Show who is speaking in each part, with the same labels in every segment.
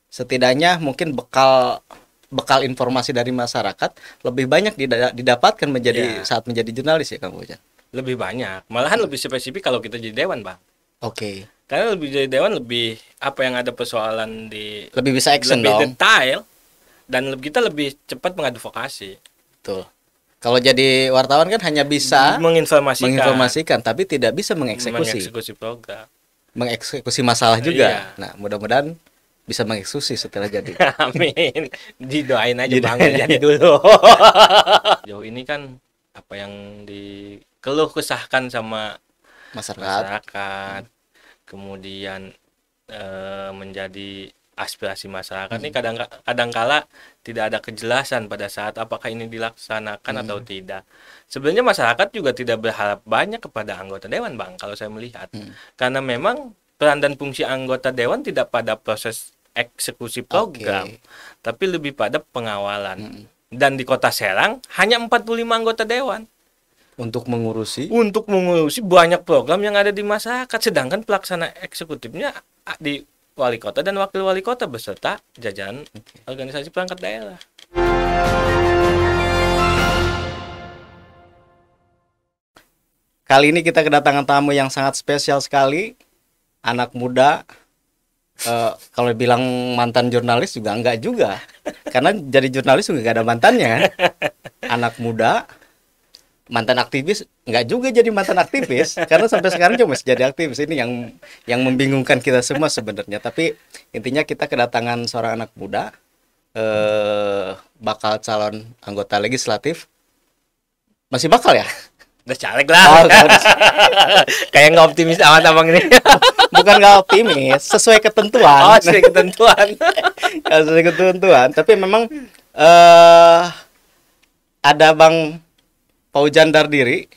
Speaker 1: Setidaknya mungkin bekal bekal informasi dari masyarakat lebih banyak didapatkan menjadi
Speaker 2: Ya,
Speaker 1: saat menjadi jurnalis ya Kang Fauzan.
Speaker 2: lebih banyak. Malahan lebih spesifik kalau kita jadi dewan, Bang.
Speaker 1: Oke.
Speaker 2: Karena lebih jadi dewan lebih apa yang ada persoalan di
Speaker 1: Lebih bisa action
Speaker 2: lebih
Speaker 1: dong.
Speaker 2: detail dan kita lebih cepat mengadvokasi,
Speaker 1: Betul. Kalau jadi wartawan kan hanya bisa
Speaker 2: menginformasikan,
Speaker 1: menginformasikan tapi tidak bisa mengeksekusi.
Speaker 2: mengeksekusi program.
Speaker 1: Mengeksekusi masalah juga.
Speaker 2: Iya.
Speaker 1: Nah, mudah-mudahan bisa mengeksekusi setelah jadi.
Speaker 2: Amin. Didoain aja
Speaker 1: Jadi
Speaker 2: Bang, jadi dulu. Jauh ini kan apa yang dikeluh kesahkan sama
Speaker 1: masyarakat.
Speaker 2: masyarakat, kemudian menjadi aspirasi masyarakat ini kadang-kala tidak ada kejelasan pada saat apakah ini dilaksanakan atau tidak. Sebenarnya masyarakat juga tidak berharap banyak kepada anggota dewan, Bang, kalau saya melihat. Karena memang peran dan fungsi anggota dewan tidak pada proses eksekusi program,
Speaker 1: Oke.
Speaker 2: tapi lebih pada pengawalan. Dan di Kota Serang hanya 45 anggota dewan
Speaker 1: Untuk mengurusi.
Speaker 2: untuk mengurusi banyak program yang ada di masyarakat, sedangkan pelaksana eksekutifnya di wali kota dan wakil wali kota beserta jajaran organisasi perangkat daerah.
Speaker 1: Kali ini kita kedatangan tamu yang sangat spesial sekali, anak muda. Kalau bilang mantan jurnalis juga enggak juga, karena jadi jurnalis juga enggak ada mantannya kan. Anak muda, mantan aktivis enggak juga jadi mantan aktivis, karena sampai sekarang juga masih jadi aktivis. Ini yang membingungkan kita semua sebenarnya. Tapi intinya kita kedatangan seorang anak muda, bakal calon anggota legislatif, masih bakal ya?
Speaker 2: Udah caleg lah.
Speaker 1: Oh,
Speaker 2: Kayak nggak optimis amat abang ini.
Speaker 1: bukan nggak optimis, sesuai ketentuan.
Speaker 2: Oh, sesuai ketentuan.
Speaker 1: Sesuai ketentuan. Tapi memang ada Bang Fauzan Dardiri,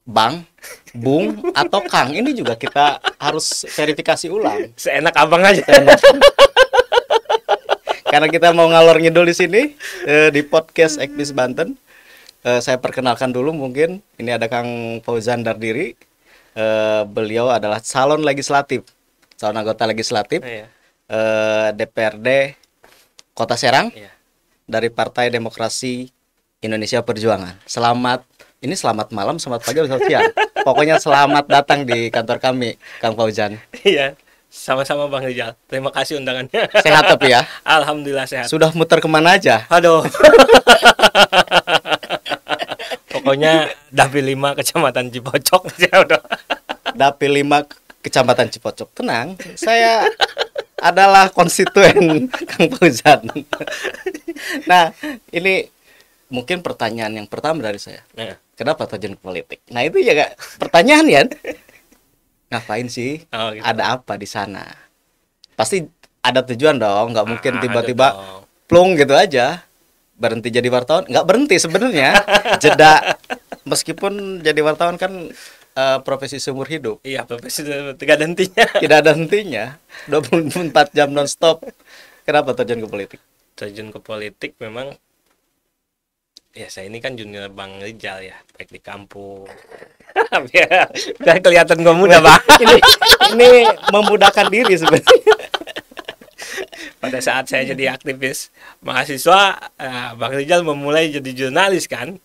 Speaker 1: Bang, Bung, atau Kang. Ini juga kita harus verifikasi ulang.
Speaker 2: Seenak abang aja.
Speaker 1: Karena kita mau ngalor ngidul di sini, di podcast Ekbis Banten. Saya perkenalkan dulu mungkin. Ini ada Kang Fauzan Dardiri. Beliau adalah calon legislatif, calon anggota legislatif
Speaker 2: Iya.
Speaker 1: DPRD Kota Serang
Speaker 2: Iya.
Speaker 1: dari Partai Demokrasi Indonesia Perjuangan. Selamat malam, selamat pagi, selamat siang. Pokoknya selamat datang di kantor kami, Kang Fauzan.
Speaker 2: Iya. Sama-sama Bang Rizal. Terima kasih undangannya.
Speaker 1: Sehat tapi ya?
Speaker 2: Alhamdulillah sehat.
Speaker 1: Sudah muter kemana aja?
Speaker 2: Aduh. Pokoknya Dapil 5 Kecamatan Cipocok ya udah.
Speaker 1: Dapil 5 Kecamatan Cipocok. Tenang, saya adalah konstituen Kang Fauzan. Nah, ini mungkin pertanyaan yang pertama dari saya.
Speaker 2: Nah,
Speaker 1: Kenapa terjun ke politik? Nah, itu ya Kak, pertanyaan ya. Ngapain sih?
Speaker 2: oh gitu.
Speaker 1: Ada apa di sana? Pasti ada tujuan dong, nggak mungkin
Speaker 2: Ada
Speaker 1: tiba-tiba
Speaker 2: dong.
Speaker 1: plung gitu aja. Berhenti jadi wartawan? Nggak berhenti sebenarnya. Jeda. Meskipun jadi wartawan kan profesi seumur hidup.
Speaker 2: Iya, profesi tidak ada hentinya.
Speaker 1: Tidak ada hentinya. 24 jam non-stop. Kenapa terjun ke politik?
Speaker 2: Terjun ke politik memang ya saya ini kan junior Bang Rizal ya, baik di kampung. Biar kelihatan gue muda, Bang.
Speaker 1: ini memudahkan diri sebenarnya.
Speaker 2: Pada saat saya jadi aktivis mahasiswa, Bang Rizal memulai jadi jurnalis kan.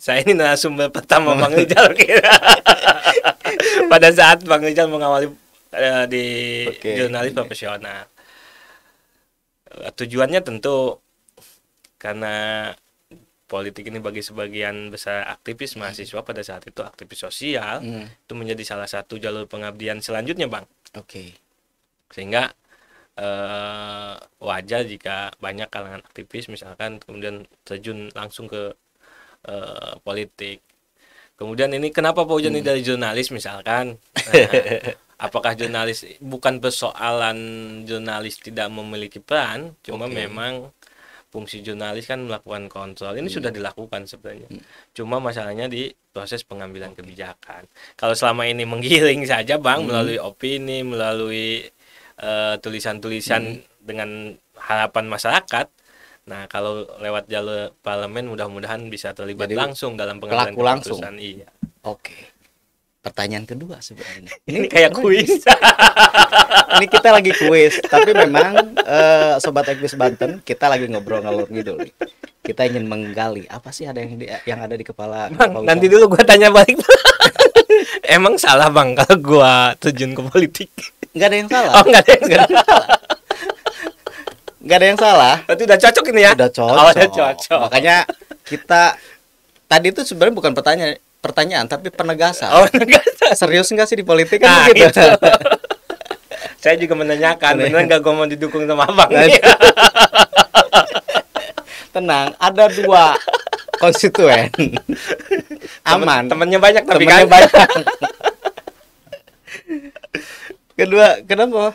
Speaker 2: Saya ini narasumber pertama Bang Rizal kira. Pada saat Bang Rizal mengawali di jurnalis profesional. Tujuannya tentu karena politik ini bagi sebagian besar aktivis mahasiswa pada saat itu aktivis sosial itu menjadi salah satu jalur pengabdian selanjutnya Bang.
Speaker 1: Oke.
Speaker 2: Sehingga wajar jika banyak kalangan aktivis misalkan kemudian terjun langsung ke politik. Kemudian ini kenapa Fauzan ini dari jurnalis misalkan? Apakah jurnalis bukan persoalan jurnalis tidak memiliki peran, cuma memang fungsi jurnalis kan melakukan kontrol. Ini sudah dilakukan sebenarnya. Cuma masalahnya di proses pengambilan kebijakan. Kalau selama ini menggiring saja Bang melalui opini, melalui tulisan-tulisan dengan harapan masyarakat. Nah, kalau lewat jalur parlemen mudah-mudahan bisa terlibat
Speaker 1: Jadi,
Speaker 2: langsung dalam pengambilan keputusan. Iya.
Speaker 1: Oke. pertanyaan kedua sebenarnya.
Speaker 2: Ini kayak kuis.
Speaker 1: Ini kita lagi kuis, tapi memang Sobat Ekbis Banten, kita lagi ngobrol ngalor ngidul nih. Kita ingin menggali apa sih ada yang ada di kepala
Speaker 2: Bang,
Speaker 1: Pak
Speaker 2: nanti
Speaker 1: Ujang.
Speaker 2: dulu gua tanya balik. Emang salah Bang kalau gua terjun ke politik?
Speaker 1: Nggak ada yang salah.
Speaker 2: Oh, nggak ada yang salah.
Speaker 1: Nggak ada yang salah.
Speaker 2: Berarti udah cocok ini ya?
Speaker 1: Udah cocok.
Speaker 2: Oh, udah cocok.
Speaker 1: Makanya kita tadi itu sebenarnya bukan pertanyaan tapi penegasan.
Speaker 2: Oh, enggak.
Speaker 1: Serius nggak sih di politik
Speaker 2: Nah,
Speaker 1: kan begitu.
Speaker 2: itu. Saya juga menanyakan, beneran nggak gua mau didukung sama Abang
Speaker 1: Nah,
Speaker 2: nih?
Speaker 1: Tenang, ada 2 konstituen. Aman.
Speaker 2: Temennya banyak tapi
Speaker 1: Temennya
Speaker 2: kan.
Speaker 1: banyak. Kedua, kenapa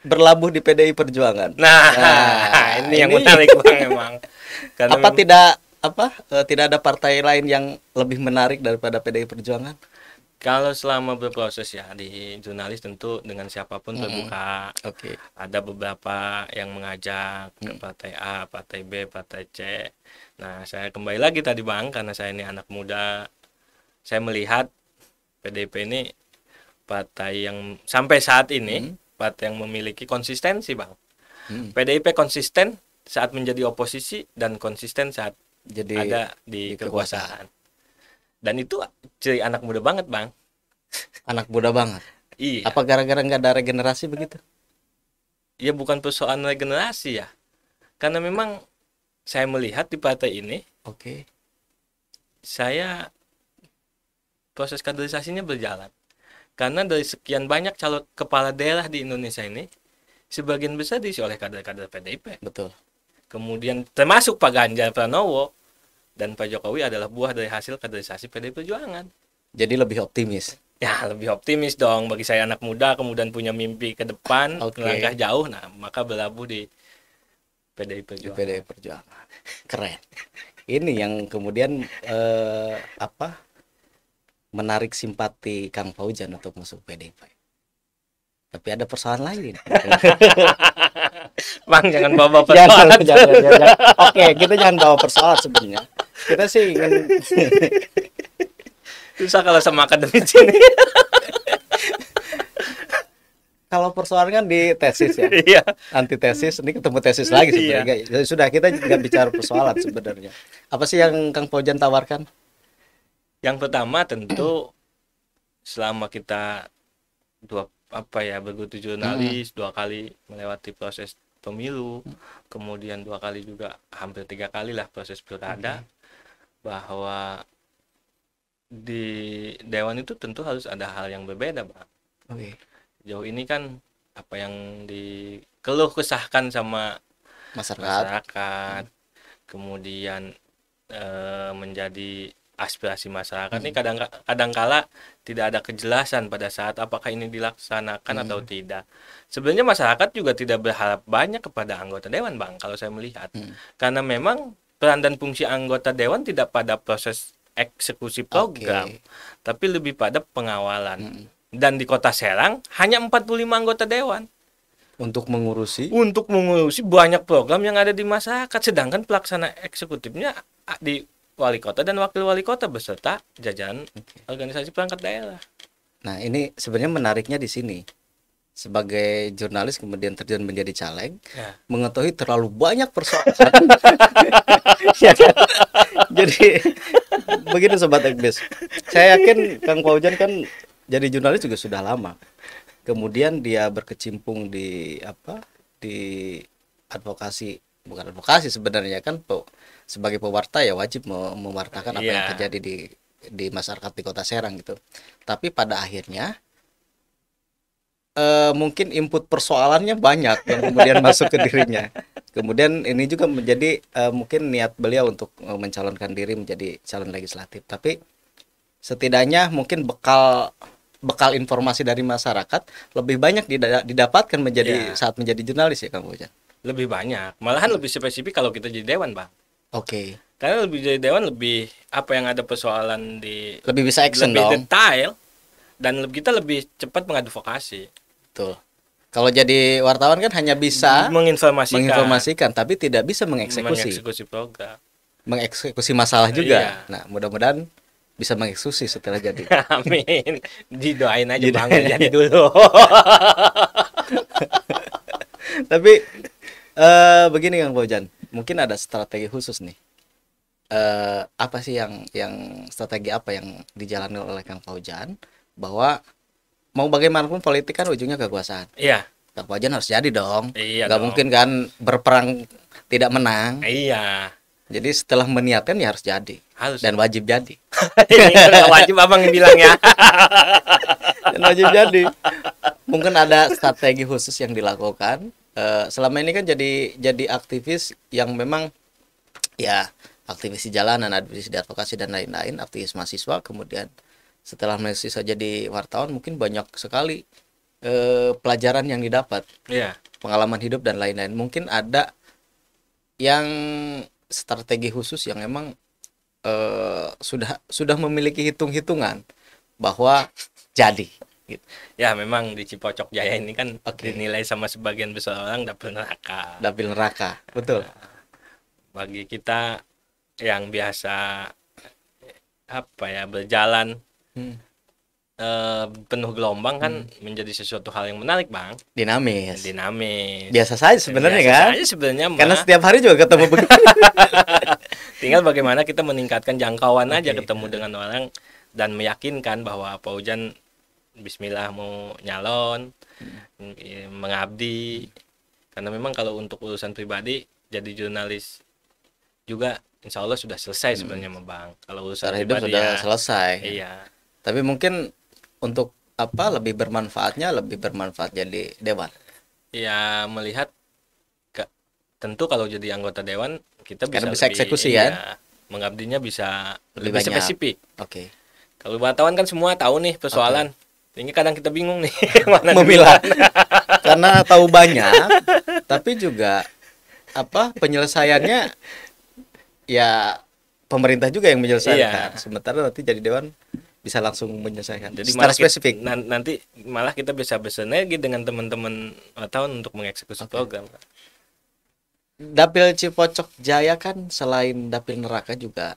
Speaker 1: berlabuh di PDI Perjuangan?
Speaker 2: Nah, ini yang menarik Bang emang. Karena
Speaker 1: Apa tidak ada partai lain yang lebih menarik daripada PDI Perjuangan?
Speaker 2: kalau selama berproses ya di jurnalis tentu dengan siapapun terbuka.
Speaker 1: Oke.
Speaker 2: Ada beberapa yang mengajak ke partai A, partai B, partai C. Nah, saya kembali lagi tadi Bang, karena saya ini anak muda, saya melihat PDIP ini partai yang sampai saat ini partai yang memiliki konsistensi Bang. PDIP konsisten saat menjadi oposisi dan konsisten saat
Speaker 1: Jadi
Speaker 2: ada di kekuasaan. Dan itu ciri anak muda banget Bang.
Speaker 1: anak muda banget.
Speaker 2: Iya.
Speaker 1: Apa gara-gara nggak ada regenerasi begitu?
Speaker 2: Ya bukan persoalan regenerasi ya. Karena memang saya melihat di partai ini,
Speaker 1: Oke.
Speaker 2: saya proses kaderisasinya berjalan. Karena dari sekian banyak calon kepala daerah di Indonesia ini, sebagian besar diisi oleh kader-kader PDIP.
Speaker 1: Betul.
Speaker 2: Kemudian termasuk Pak Ganjar Pranowo dan Pak Jokowi adalah buah dari hasil kaderisasi PDI Perjuangan.
Speaker 1: Jadi lebih optimis.
Speaker 2: Ya, lebih optimis dong bagi saya anak muda kemudian punya mimpi ke depan,
Speaker 1: Oke.
Speaker 2: melangkah jauh, nah maka berlabuh di PDI
Speaker 1: Di
Speaker 2: Perjuangan.
Speaker 1: PDI Perjuangan. Keren. Ini yang kemudian menarik simpati Kang Fauzan untuk masuk PDIP. Tapi ada persoalan lain.
Speaker 2: Bang, jangan bawa
Speaker 1: Jangan.
Speaker 2: persoalan.
Speaker 1: Oke, kita jangan bawa persoalan sebenarnya. Kita sih ingin
Speaker 2: Susah kalau sama akademisi ini.
Speaker 1: kalau persoalan kan di tesis ya.
Speaker 2: Iya.
Speaker 1: Antitesis, ini ketemu tesis lagi
Speaker 2: Iya.
Speaker 1: sebenarnya. Ya sudah, kita nggak bicara persoalan sebenarnya. Apa sih yang Kang Fauzan tawarkan?
Speaker 2: Yang pertama tentu selama kita bergelut jurnalis, 2 kali melewati proses pemilu, kemudian 2 kali juga hampir 3 kali lah proses pilkada, bahwa di dewan itu tentu harus ada hal yang berbeda, Bang.
Speaker 1: Oke.
Speaker 2: Jauh ini kan apa yang dikeluh kesahkan sama masyarakat, kemudian menjadi aspirasi masyarakat ini kadang-kala tidak ada kejelasan pada saat apakah ini dilaksanakan atau tidak. Sebenarnya masyarakat juga tidak berharap banyak kepada anggota dewan, Bang, kalau saya melihat. Karena memang peran dan fungsi anggota dewan tidak pada proses eksekusi program, tapi lebih pada pengawalan. Dan di Kota Serang hanya 45 anggota dewan
Speaker 1: Untuk mengurusi
Speaker 2: banyak program yang ada di masyarakat, sedangkan pelaksana eksekutifnya di wali kota dan wakil wali kota beserta jajaran organisasi perangkat daerah.
Speaker 1: Nah, ini sebenarnya menariknya di sini. Sebagai jurnalis kemudian terjun menjadi caleg, mengetahui terlalu banyak persoalan. Ya kan? Jadi begini Sobat Ekbis. Saya yakin Kang Fauzan kan jadi jurnalis juga sudah lama. Kemudian dia berkecimpung di advokasi, bukan advokasi sebenarnya kan sebagai pewarta ya wajib mewartakan apa yang terjadi di masyarakat di Kota Serang gitu. Tapi pada akhirnya mungkin input persoalannya banyak yang kemudian masuk ke dirinya. Kemudian ini juga menjadi mungkin niat beliau untuk mencalonkan diri menjadi calon legislatif. Tapi setidaknya mungkin bekal informasi dari masyarakat lebih banyak didapatkan saat menjadi jurnalis ya Kang Fauzan.
Speaker 2: Lebih banyak, malahan lebih spesifik kalau kita jadi dewan, Bang.
Speaker 1: Oke.
Speaker 2: Karena lebih jadi dewan lebih apa yang ada persoalan
Speaker 1: lebih bisa action
Speaker 2: lebih
Speaker 1: dong.
Speaker 2: detail dan kita lebih cepat mengadvokasi.
Speaker 1: Betul. Kalau jadi wartawan kan hanya bisa menginformasikan tapi tidak bisa mengeksekusi
Speaker 2: program.
Speaker 1: mengeksekusi masalah juga.
Speaker 2: Iya.
Speaker 1: Nah, mudah-mudahan bisa mengeksekusi setelah jadi.
Speaker 2: Amin. Didoain aja
Speaker 1: Didoain
Speaker 2: Bang,
Speaker 1: aja.
Speaker 2: jadi dulu.
Speaker 1: Tapi begini Kang Fauzan, mungkin ada strategi khusus nih. Apa sih yang strategi apa yang dijalani oleh Kang Fauzan bahwa mau bagaimanapun politik kan ujungnya kekuasaan.
Speaker 2: Iya,
Speaker 1: Kang Fauzan harus jadi dong.
Speaker 2: iya
Speaker 1: Nggak
Speaker 2: dong.
Speaker 1: mungkin kan berperang tidak menang.
Speaker 2: Iya,
Speaker 1: Jadi setelah meniatkan ya harus jadi
Speaker 2: harus.
Speaker 1: dan wajib jadi.
Speaker 2: Ini nggak wajib Abang bilang ya.
Speaker 1: Dan wajib jadi. Mungkin ada strategi khusus yang dilakukan. Selama ini kan jadi aktivis yang memang ya aktivis di jalanan, aktivis di advokasi dan lain-lain, aktivis mahasiswa. Kemudian setelah mahasiswa jadi wartawan mungkin banyak sekali pelajaran yang didapat,
Speaker 2: Iya,
Speaker 1: pengalaman hidup dan lain-lain. Mungkin ada yang strategi khusus yang memang sudah memiliki hitung-hitungan bahwa jadi gitu.
Speaker 2: ya memang di Cipocok Jaya ini kan
Speaker 1: Oke.
Speaker 2: dinilai sama sebagian besar orang dapur neraka.
Speaker 1: Dapil neraka, betul.
Speaker 2: Bagi kita yang biasa apa ya berjalan
Speaker 1: Hmm.
Speaker 2: penuh gelombang kan menjadi sesuatu hal yang menarik Bang,
Speaker 1: Dinamis.
Speaker 2: dinamis.
Speaker 1: Biasa saja sebenarnya
Speaker 2: Biasa
Speaker 1: kan.
Speaker 2: saja sebenarnya
Speaker 1: Karena
Speaker 2: mah.
Speaker 1: setiap hari juga ketemu begini.
Speaker 2: Tinggal bagaimana kita meningkatkan jangkauan aja
Speaker 1: Oke.
Speaker 2: ketemu dengan orang dan meyakinkan bahwa Paujan Bismillah mau nyalon, mengabdi. Karena memang kalau untuk urusan pribadi jadi jurnalis juga insya Allah sudah selesai sebenarnya sama Bang. Kalau urusan
Speaker 1: Secara hidup
Speaker 2: pribadi
Speaker 1: sudah
Speaker 2: ya,
Speaker 1: selesai.
Speaker 2: iya.
Speaker 1: Tapi mungkin untuk apa lebih bermanfaat jadi dewan.
Speaker 2: Ya melihat tentu kalau jadi anggota dewan kita
Speaker 1: Karena
Speaker 2: bisa
Speaker 1: bisa
Speaker 2: lebih,
Speaker 1: eksekusi
Speaker 2: iya,
Speaker 1: kan?
Speaker 2: mengabdinya bisa
Speaker 1: Lebih
Speaker 2: lebih
Speaker 1: banyak.
Speaker 2: spesifik.
Speaker 1: Oke.
Speaker 2: Kalau wartawan kan semua tahu nih persoalan. Ini kadang kita bingung nih mana
Speaker 1: Memilah.
Speaker 2: duluan.
Speaker 1: Karena tahu banyak, tapi juga apa penyelesaiannya ya pemerintah juga yang menyelesaikan.
Speaker 2: Iya.
Speaker 1: Sementara nanti jadi dewan bisa langsung menyelesaikan.
Speaker 2: Jadi
Speaker 1: Secara
Speaker 2: malah
Speaker 1: spesifik.
Speaker 2: nanti malah kita bisa bersinergi dengan teman-teman wartawan untuk mengeksekusi program.
Speaker 1: Dapil Cipocok Jaya kan selain dapil neraka juga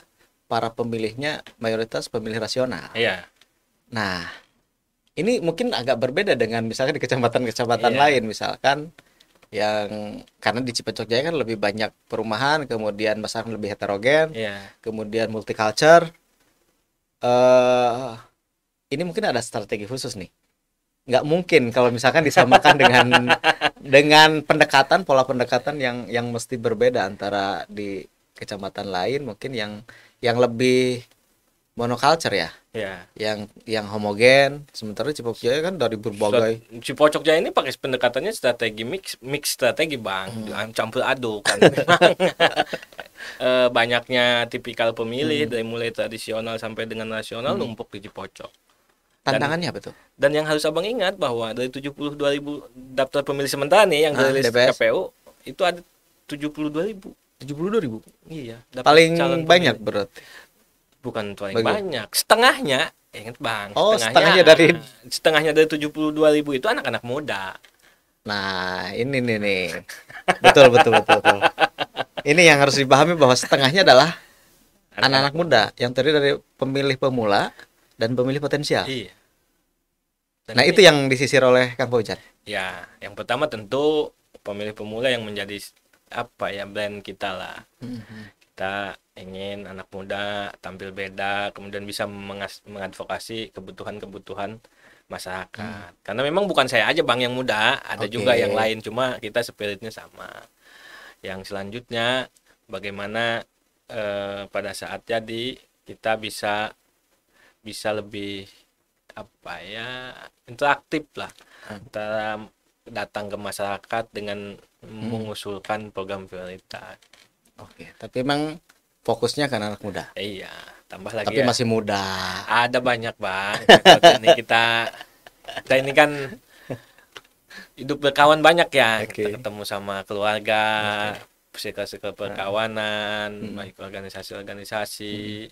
Speaker 1: para pemilihnya mayoritas pemilih rasional.
Speaker 2: Iya.
Speaker 1: Nah, ini mungkin agak berbeda dengan misalkan di kecamatan-kecamatan
Speaker 2: Iya.
Speaker 1: lain, misalkan yang karena di Cipocok Jaya kan lebih banyak perumahan, kemudian masyarakat lebih heterogen,
Speaker 2: Iya.
Speaker 1: kemudian multicultural. Ini mungkin ada strategi khusus nih. Nggak mungkin kalau misalkan disamakan dengan pola pendekatan yang mesti berbeda antara di kecamatan lain, mungkin yang lebih monoculture ya,
Speaker 2: Iya.
Speaker 1: yang homogen. Sementara Cipocok Jaya kan dari berbagai.
Speaker 2: Cipocok Jaya ini pakai pendekatannya strategi mix strategi Bang, campur aduk kan. Memang banyaknya tipikal pemilih dari mulai tradisional sampai dengan nasional numpuk di Cipocok.
Speaker 1: Tantangannya apa tuh?
Speaker 2: Dan yang harus Abang ingat bahwa dari 72.000 daftar pemilih sementara nih yang dari list
Speaker 1: DPS.
Speaker 2: KPU itu ada 72.000.
Speaker 1: 72.000.
Speaker 2: Iya, daftar
Speaker 1: Paling
Speaker 2: calon
Speaker 1: banyak
Speaker 2: pemilih.
Speaker 1: berarti.
Speaker 2: Bukan paling
Speaker 1: Bagi-
Speaker 2: banyak, setengahnya. Ingat Bang,
Speaker 1: Oh, setengahnya dari
Speaker 2: 72.000 itu anak-anak muda.
Speaker 1: Nah, ini nih. Betul. Ini yang harus dipahami bahwa setengahnya adalah anak-anak muda yang terdiri dari pemilih pemula dan pemilih potensial.
Speaker 2: Iya. Dan
Speaker 1: Nah,
Speaker 2: ini-
Speaker 1: itu yang disisir oleh Kang Fauzan.
Speaker 2: Ya, yang pertama tentu pemilih pemula yang menjadi apa ya brand kita lah. Kita ingin anak muda tampil beda, kemudian bisa mengadvokasi kebutuhan-kebutuhan masyarakat. Karena memang bukan saya aja Bang yang muda, ada
Speaker 1: Oke.
Speaker 2: juga yang lain, cuma kita spiritnya sama. Yang selanjutnya bagaimana pada saat jadi kita bisa lebih apa ya interaktif lah antara datang ke masyarakat dengan mengusulkan program prioritas.
Speaker 1: Oke, tapi memang fokusnya kan anak muda.
Speaker 2: Iya, tambah lagi
Speaker 1: Tapi
Speaker 2: ya,
Speaker 1: masih muda.
Speaker 2: ada banyak Bang. Ini kita ini kan hidup berkawan banyak ya.
Speaker 1: Oke.
Speaker 2: Kita ketemu sama keluarga, circle-circle perkawanan, baik organisasi-organisasi.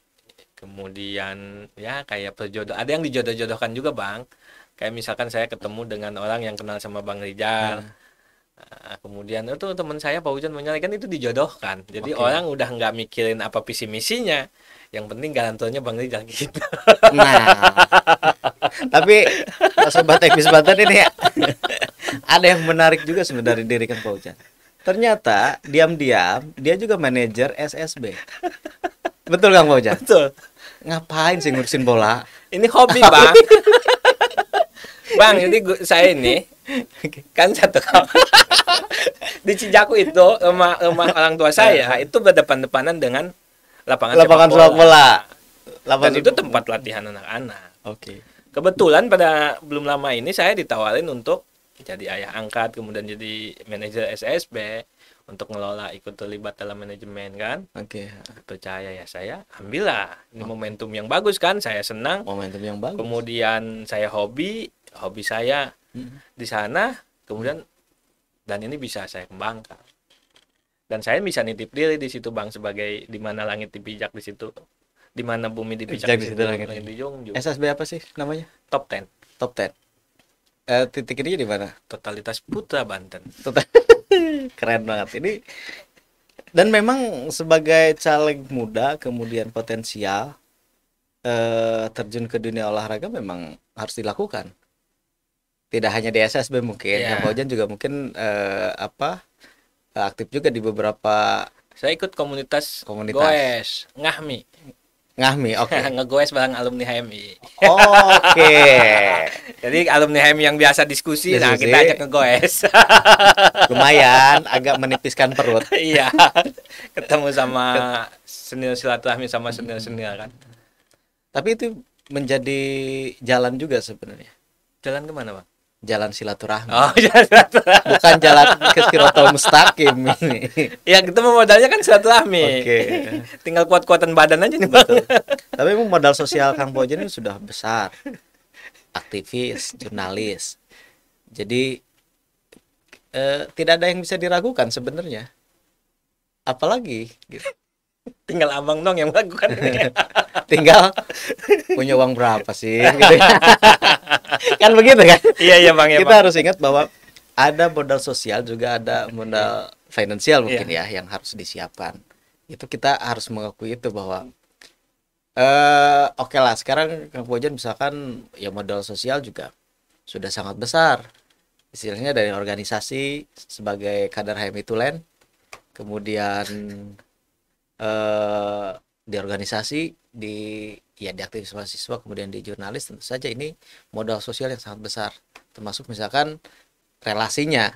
Speaker 2: Kemudian ya kayak perjodoh, ada yang dijodoh-jodohkan juga Bang. Kayak misalkan saya ketemu dengan orang yang kenal sama Bang Rijal. Kemudian itu teman saya Pak Ujan menyalakan itu dijodohkan. Jadi
Speaker 1: Oke.
Speaker 2: orang udah nggak mikirin apa visi misinya. Yang penting garantornya Bang Rijal gitu.
Speaker 1: Nah, tapi sobat Ekbis Banten ini ada yang menarik juga sebenarnya dari diri Kang Paujan. Ternyata diam-diam dia juga manajer SSB. Betul Kang Paujan?
Speaker 2: Betul.
Speaker 1: Ngapain sih ngurusin bola?
Speaker 2: Ini hobi Bang. Bang, jadi saya ini kan satu di Cijaku itu rumah orang tua saya itu berdepan-depanan dengan
Speaker 1: Lapangan
Speaker 2: sepak
Speaker 1: sepak bola.
Speaker 2: Dan
Speaker 1: Lapangan
Speaker 2: itu tempat latihan anak-anak.
Speaker 1: Oke.
Speaker 2: Kebetulan pada belum lama ini saya ditawarin untuk jadi ayah angkat, kemudian jadi manajer SSB untuk ngelola, ikut terlibat dalam manajemen kan.
Speaker 1: Oke.
Speaker 2: Percaya ya saya ambillah. Ini momentum yang bagus kan, saya senang.
Speaker 1: Momentum yang bagus.
Speaker 2: Kemudian saya hobi saya di sana, kemudian dan ini bisa saya kembangkan. Dan saya bisa nitip diri di situ Bang, sebagai di mana langit dipijak di situ. Di mana bumi dipijak di situ langit dijunjung.
Speaker 1: SSB apa sih namanya?
Speaker 2: Top 10.
Speaker 1: Top 10. Titik ini di mana?
Speaker 2: Totalitas Putra Banten.
Speaker 1: Keren banget ini. Dan memang sebagai caleg muda kemudian potensial terjun ke dunia olahraga memang harus dilakukan. Tidak hanya di SSB mungkin, Kang Paujan juga mungkin aktif juga di beberapa
Speaker 2: Saya ikut komunitas goes ngahmi.
Speaker 1: Oke.
Speaker 2: Ngegoes bareng alumni HMI.
Speaker 1: Oke.
Speaker 2: Jadi alumni HMI yang biasa diskusi, nah kita ajak ngegoes.
Speaker 1: Lumayan agak menipiskan perut.
Speaker 2: Iya. Ketemu sama senior, silaturahmi sama senior-senior kan.
Speaker 1: Tapi itu menjadi jalan juga sebenarnya.
Speaker 2: Jalan kemana Bang?
Speaker 1: Jalan silaturahmi.
Speaker 2: Oh, jalan silaturahmi.
Speaker 1: Bukan jalan ke Sirotol Mustaqim ini.
Speaker 2: Ya kita modalnya kan silaturahmi.
Speaker 1: Oke.
Speaker 2: Tinggal kuat-kuatan badan aja nih Bang.
Speaker 1: Tapi memang modal sosial Kang Paujan ini sudah besar. Aktivis, jurnalis. Jadi tidak ada yang bisa diragukan sebenarnya. Apalagi gitu.
Speaker 2: Tinggal abang dong yang melakukan ini.
Speaker 1: Tinggal punya uang berapa sih gitu. Kan begitu kan?
Speaker 2: Iya Bang ya.
Speaker 1: Kita harus ingat bahwa ada modal sosial juga ada modal finansial mungkin ya yang harus disiapkan. Itu kita harus mengakui itu bahwa oke lah sekarang Kang Paujan misalkan ya modal sosial juga sudah sangat besar. Istilahnya dari organisasi sebagai kader HMI Tulen, kemudian di organisasi, di aktivis mahasiswa, kemudian di jurnalis, tentu saja ini modal sosial yang sangat besar. Termasuk misalkan relasinya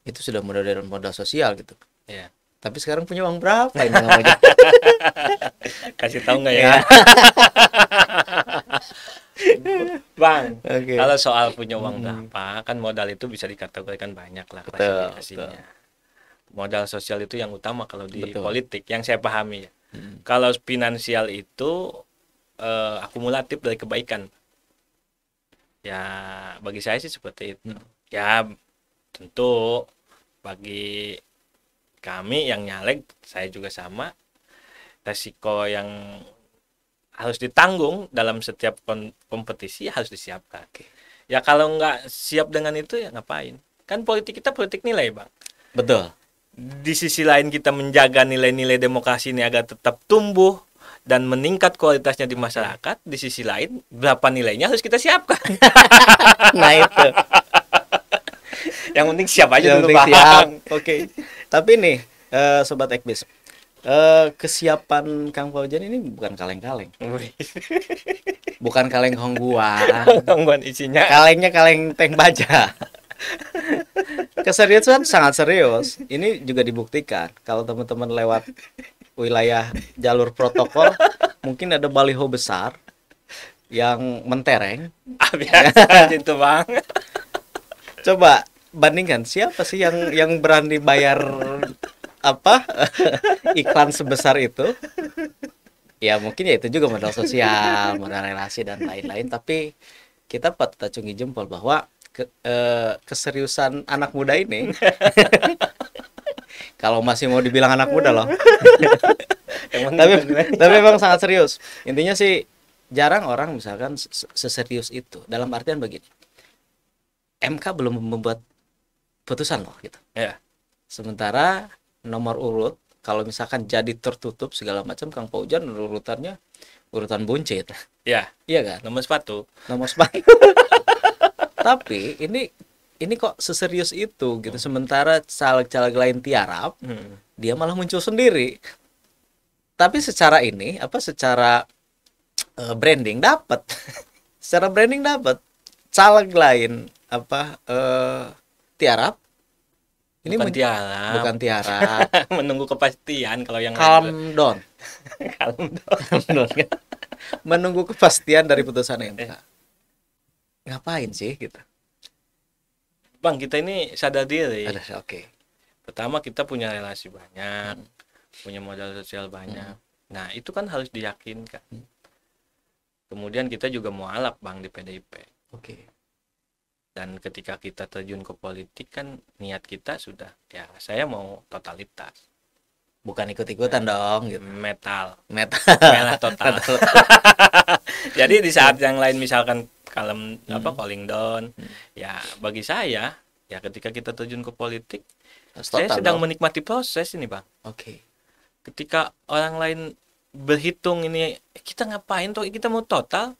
Speaker 1: itu sudah modal sosial gitu.
Speaker 2: Iya.
Speaker 1: Tapi sekarang punya uang berapa ini namanya?
Speaker 2: Kasih tahu nggak ya? Bang, kalau soal punya uang berapa, kan modal itu bisa dikategorikan banyak lah klasifikasinya. Modal sosial itu yang utama kalau di politik, yang saya pahami ya. Kalau finansial itu akumulatif dari kebaikan. Ya, bagi saya sih seperti itu. Ya, tentu bagi kami yang nyalek, saya juga sama. Resiko yang harus ditanggung dalam setiap kompetisi harus disiapkan. Ya kalau nggak siap dengan itu ya ngapain? Kan politik kita politik nilai Bang.
Speaker 1: Betul.
Speaker 2: Di sisi lain kita menjaga nilai-nilai demokrasi ini agar tetap tumbuh dan meningkat kualitasnya di masyarakat. Di sisi lain berapa nilainya harus kita siapkan.
Speaker 1: Nah itu.
Speaker 2: Yang penting siap aja dulu Bang.
Speaker 1: Siap. Oke. Tapi nih Sobat Ekbis, kesiapan Kang Paujan ini bukan kaleng-kaleng. Bukan kaleng hongguan.
Speaker 2: Hongguan isinya.
Speaker 1: Kalengnya kaleng tank baja. Keseriusan sangat serius. Ini juga dibuktikan kalau teman-teman lewat wilayah jalur protokol mungkin ada baliho besar yang mentereng.
Speaker 2: Biasa itu Bang.
Speaker 1: Coba bandingkan siapa sih yang berani bayar iklan sebesar itu? Ya mungkin ya itu juga modal sosial, modal relasi dan lain-lain. Tapi kita patut acungi jempol bahwa keseriusan anak muda ini kalau masih mau dibilang anak muda loh tapi memang sangat serius. Intinya sih jarang orang misalkan seserius itu, dalam artian begini, MK belum membuat putusan loh gitu.
Speaker 2: Ya.
Speaker 1: Sementara nomor urut kalau misalkan jadi tertutup segala macam, Kang Paujan urutannya urutan buncit.
Speaker 2: Ya,
Speaker 1: Iya kan?
Speaker 2: nomor sepatu.
Speaker 1: Nomor sepatu. Tapi ini kok seserius itu gitu. Sementara caleg-caleg lain tiarap, dia malah muncul sendiri. Tapi secara ini secara branding dapat. Secara branding dapat. Caleg lain tiarap. Ini
Speaker 2: Bukan tiarap.
Speaker 1: bukan tiarap.
Speaker 2: Menunggu kepastian kalau yang
Speaker 1: Calm down.
Speaker 2: Calm down.
Speaker 1: Calm down, kan? Menunggu kepastian dari putusan MK. Ngapain sih gitu?
Speaker 2: Bang, kita ini sadar diri.
Speaker 1: Oke.
Speaker 2: Pertama, kita punya relasi banyak, punya modal sosial banyak. Nah, itu kan harus diyakinkan. Kemudian kita juga mualaf, Bang, di PDIP.
Speaker 1: Oke.
Speaker 2: Dan ketika kita terjun ke politik kan niat kita sudah, ya saya mau totalitas.
Speaker 1: Bukan ikut-ikutan dong gitu.
Speaker 2: Metal.
Speaker 1: Merah
Speaker 2: total. Jadi di saat yang lain misalkan kalem calling down, ya bagi saya ya ketika kita terjun ke politik, saya sedang menikmati proses ini, Bang.
Speaker 1: Oke.
Speaker 2: Ketika orang lain berhitung ini kita ngapain tuh, kita mau total.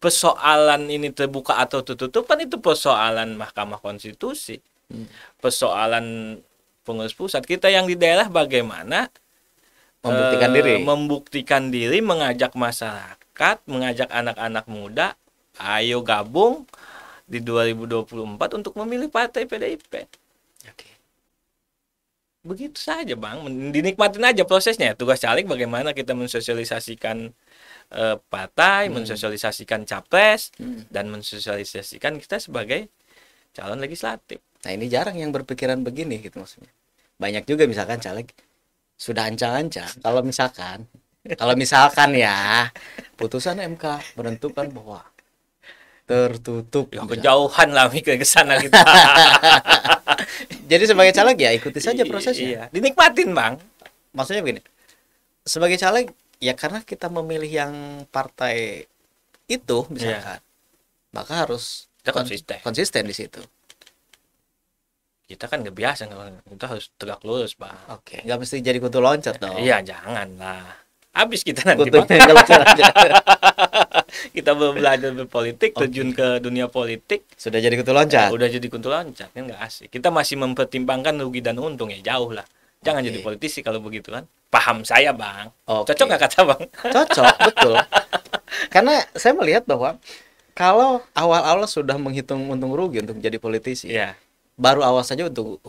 Speaker 2: Persoalan ini terbuka atau tertutup kan itu persoalan Mahkamah Konstitusi. Persoalan pengurus pusat. Kita yang di daerah bagaimana membuktikan diri, mengajak masyarakat, mengajak anak-anak muda, ayo gabung di 2024 untuk memilih partai PDIP.
Speaker 1: Oke.
Speaker 2: Begitu saja, Bang. Dinikmatin aja prosesnya. Tugas caleg bagaimana kita mensosialisasikan partai, mensosialisasikan capres, dan mensosialisasikan kita sebagai calon legislatif.
Speaker 1: Nah, ini jarang yang berpikiran begini gitu maksudnya. Banyak juga misalkan caleg sudah ancang-ancang kalau misalkan ya putusan MK menentukan bahwa tertutup.
Speaker 2: Ya, kejauhan lah ke sana kita.
Speaker 1: Jadi sebagai caleg ya ikuti saja prosesnya.
Speaker 2: Iya, dinikmatin, Bang.
Speaker 1: Maksudnya begini. Sebagai caleg ya karena kita memilih yang partai itu misalkan, maka harus
Speaker 2: kita
Speaker 1: konsisten di situ.
Speaker 2: Kita kan nggak biasa, kita harus tegak lurus, Bang.
Speaker 1: Oke, nggak mesti jadi kutu loncat dong.
Speaker 2: Iya, jangan lah. Habis kita nanti kita belajar berpolitik, terjun ke dunia politik,
Speaker 1: sudah jadi kutu loncat.
Speaker 2: Udah jadi kutu loncat, kan nggak asik. Kita masih mempertimbangkan rugi dan untung, ya jauh lah. Jangan jadi politisi kalau begitu kan. Paham saya, Bang. Cocok nggak kata Bang?
Speaker 1: Cocok, betul. Karena saya melihat bahwa kalau awal-awal sudah menghitung untung rugi untuk jadi politisi, baru awal saja untuk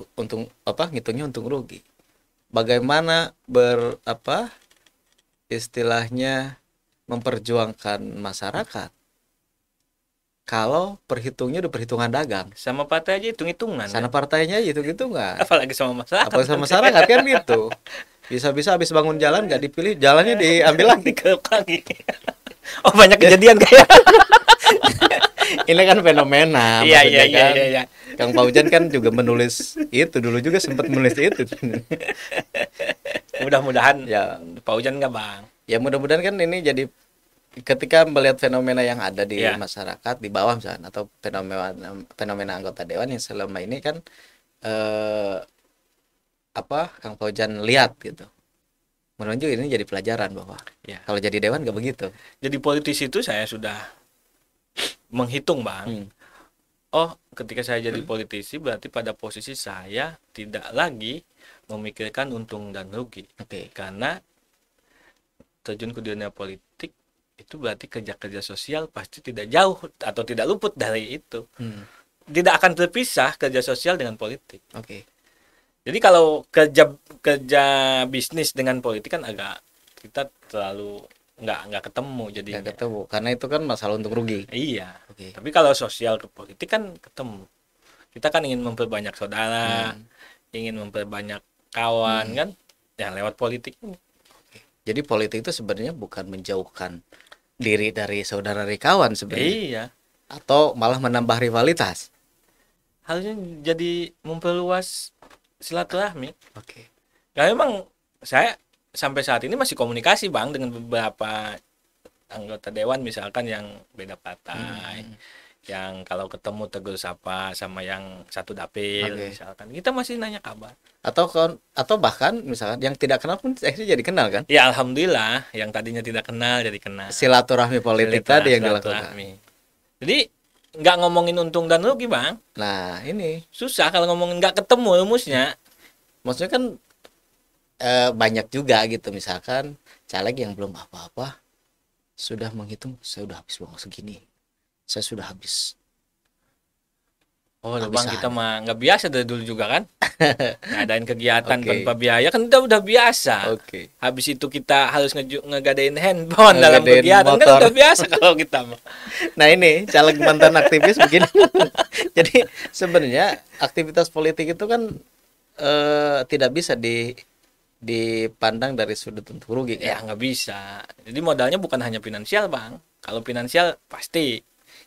Speaker 1: ngitungnya untung rugi. Bagaimana istilahnya memperjuangkan masyarakat kalau perhitungnya udah perhitungan dagang.
Speaker 2: Sama partai aja hitung-hitungan.
Speaker 1: Sama partainya hitung-hitungan.
Speaker 2: Apalagi sama masyarakat.
Speaker 1: Apalagi sama masyarakat kan gitu. Bisa-bisa habis bangun jalan nggak dipilih, jalannya diambil lagi
Speaker 2: ke lagi. Oh, banyak kejadian kayak.
Speaker 1: Ini kan fenomena.
Speaker 2: Iya.
Speaker 1: Kang Paujan kan juga menulis itu, dulu juga sempat menulis itu.
Speaker 2: Mudah-mudahan ya Paujan nggak, Bang.
Speaker 1: Ya mudah-mudahan kan ini jadi ketika melihat fenomena yang ada di masyarakat di bawah misalnya, atau fenomena anggota dewan yang selama ini kan Kang Paujan lihat gitu. Menunjuk ini jadi pelajaran bahwa kalau jadi dewan nggak begitu.
Speaker 2: Jadi politisi itu saya sudah menghitung, Bang. Oh, ketika saya jadi politisi berarti pada posisi saya tidak lagi memikirkan untung dan rugi. Karena terjun ke dunia politik itu berarti kerja-kerja sosial pasti tidak jauh atau tidak luput dari itu. Tidak akan terpisah kerja sosial dengan politik. Jadi kalau kerja bisnis dengan politik kan agak kita terlalu nggak ketemu jadinya.
Speaker 1: Nggak ketemu karena itu kan masalah untung rugi.
Speaker 2: Iya. Tapi kalau sosial ke politik kan ketemu. Kita kan ingin memperbanyak saudara, ingin memperbanyak kawan kan, ya lewat politik.
Speaker 1: Jadi politik itu sebenarnya bukan menjauhkan diri dari saudara dari kawan sebenarnya.
Speaker 2: Iya.
Speaker 1: Atau malah menambah rivalitas.
Speaker 2: Harusnya jadi memperluas silaturahmi. Ya memang saya sampai saat ini masih komunikasi, Bang, dengan beberapa anggota dewan misalkan yang beda partai, yang kalau ketemu tegur sapa sama yang satu dapil
Speaker 1: Oke.
Speaker 2: misalkan kita masih nanya kabar.
Speaker 1: Atau bahkan misalkan yang tidak kenal pun akhirnya jadi kenal kan?
Speaker 2: Ya alhamdulillah yang tadinya tidak kenal jadi kenal.
Speaker 1: Silaturahmi politik tadi yang dilakukan.
Speaker 2: Silaturahmi. Jadi nggak ngomongin untung dan rugi bang,
Speaker 1: Nah, ini
Speaker 2: susah kalau ngomongin nggak ketemu rumusnya.
Speaker 1: maksudnya kan banyak juga gitu, misalkan caleg yang belum apa-apa sudah menghitung, saya udah habis uang segini, saya sudah habis
Speaker 2: Oh
Speaker 1: habis
Speaker 2: bang kita
Speaker 1: sana.
Speaker 2: mah nggak biasa dari dulu juga kan, ngadain kegiatan
Speaker 1: Oke.
Speaker 2: tanpa biaya kan kita udah biasa.
Speaker 1: Oke.
Speaker 2: Habis itu kita harus ngegadain handphone dalam
Speaker 1: Ngegadain
Speaker 2: kegiatan kan
Speaker 1: motor.
Speaker 2: udah biasa kalau kita mah.
Speaker 1: Nah, ini caleg mantan aktivis begini. Jadi sebenarnya aktivitas politik itu kan tidak bisa dipandang dari sudut untung rugi
Speaker 2: Ya
Speaker 1: kan.
Speaker 2: nggak bisa. Jadi modalnya bukan hanya finansial bang. Kalau finansial pasti,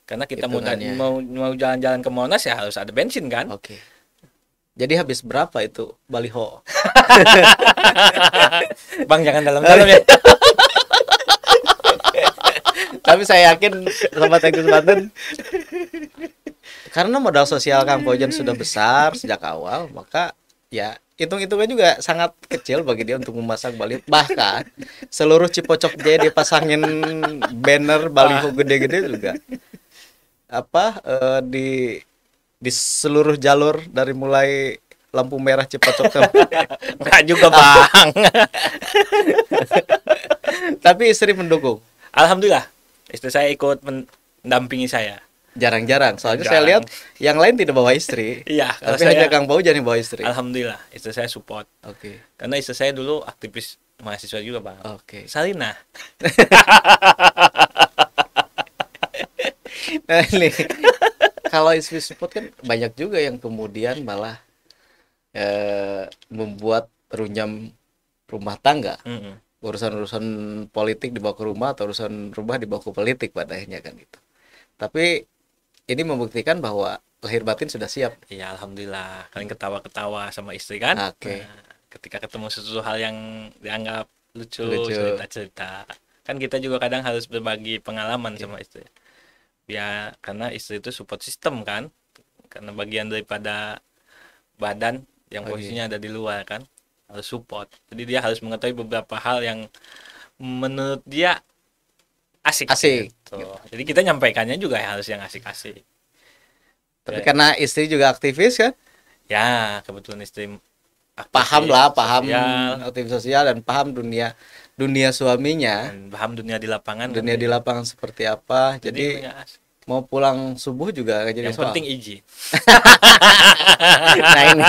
Speaker 2: karena kita
Speaker 1: Hitungannya.
Speaker 2: mau jalan-jalan ke Monas ya harus ada bensin kan.
Speaker 1: Oke. Jadi habis berapa itu baliho?
Speaker 2: Bang jangan dalam-dalam ya.
Speaker 1: Tapi saya yakin sobat Agus Banten, karena modal sosial Kang Pojan sudah besar sejak awal, maka ya hitung-hitungan juga sangat kecil bagi dia untuk memasang baliho. Bahkan seluruh Cipocok Jaya dipasangin banner baliho gede-gede juga. Apa di seluruh jalur dari mulai lampu merah Cipocok
Speaker 2: Enggak juga bang.
Speaker 1: tapi istri mendukung.
Speaker 2: Alhamdulillah istri saya ikut mendampingi saya.
Speaker 1: Jarang-jarang, soalnya saya
Speaker 2: Jarang.
Speaker 1: lihat yang lain tidak bawa istri.
Speaker 2: Iya, kalau
Speaker 1: Tapi hanya
Speaker 2: saya
Speaker 1: Kang Pojan yang bawa istri.
Speaker 2: alhamdulillah istri saya support.
Speaker 1: Oke.
Speaker 2: Karena istri saya dulu aktivis mahasiswa juga bang.
Speaker 1: Oke.
Speaker 2: Salina.
Speaker 1: Nah, ini kalau istri support kan banyak juga yang kemudian malah membuat runyam rumah tangga.
Speaker 2: Mm-mm.
Speaker 1: Urusan-urusan politik dibawa ke rumah atau urusan rumah dibawa ke politik pada akhirnya kan gitu. Tapi ini membuktikan bahwa lahir batin sudah siap.
Speaker 2: Iya alhamdulillah. Kalian ketawa-ketawa sama istri kan.
Speaker 1: Oke.
Speaker 2: Nah, ketika ketemu sesuatu hal yang dianggap lucu,
Speaker 1: Lucu.
Speaker 2: cerita-cerita. Kan kita juga kadang harus berbagi pengalaman sama istri. Ya karena istri itu support system kan. Karena bagian daripada badan yang
Speaker 1: Oke.
Speaker 2: posisinya ada di luar kan, harus support. Jadi dia harus mengetahui beberapa hal yang menurut dia asik.
Speaker 1: Asik.
Speaker 2: Gitu. Jadi kita nyampaikannya juga harus yang asik-asik.
Speaker 1: Tapi karena istri juga aktivis kan,
Speaker 2: Ya kebetulan istri
Speaker 1: paham
Speaker 2: aktivis
Speaker 1: lah, paham
Speaker 2: sosial,
Speaker 1: aktivis sosial dan paham dunia suaminya,
Speaker 2: dan paham dunia di lapangan.
Speaker 1: dunia
Speaker 2: kan,
Speaker 1: di lapangan seperti apa. Jadi
Speaker 2: ya, asik.
Speaker 1: mau pulang subuh juga nggak jadi
Speaker 2: Yang
Speaker 1: soal.
Speaker 2: penting izin.
Speaker 1: Nah, ini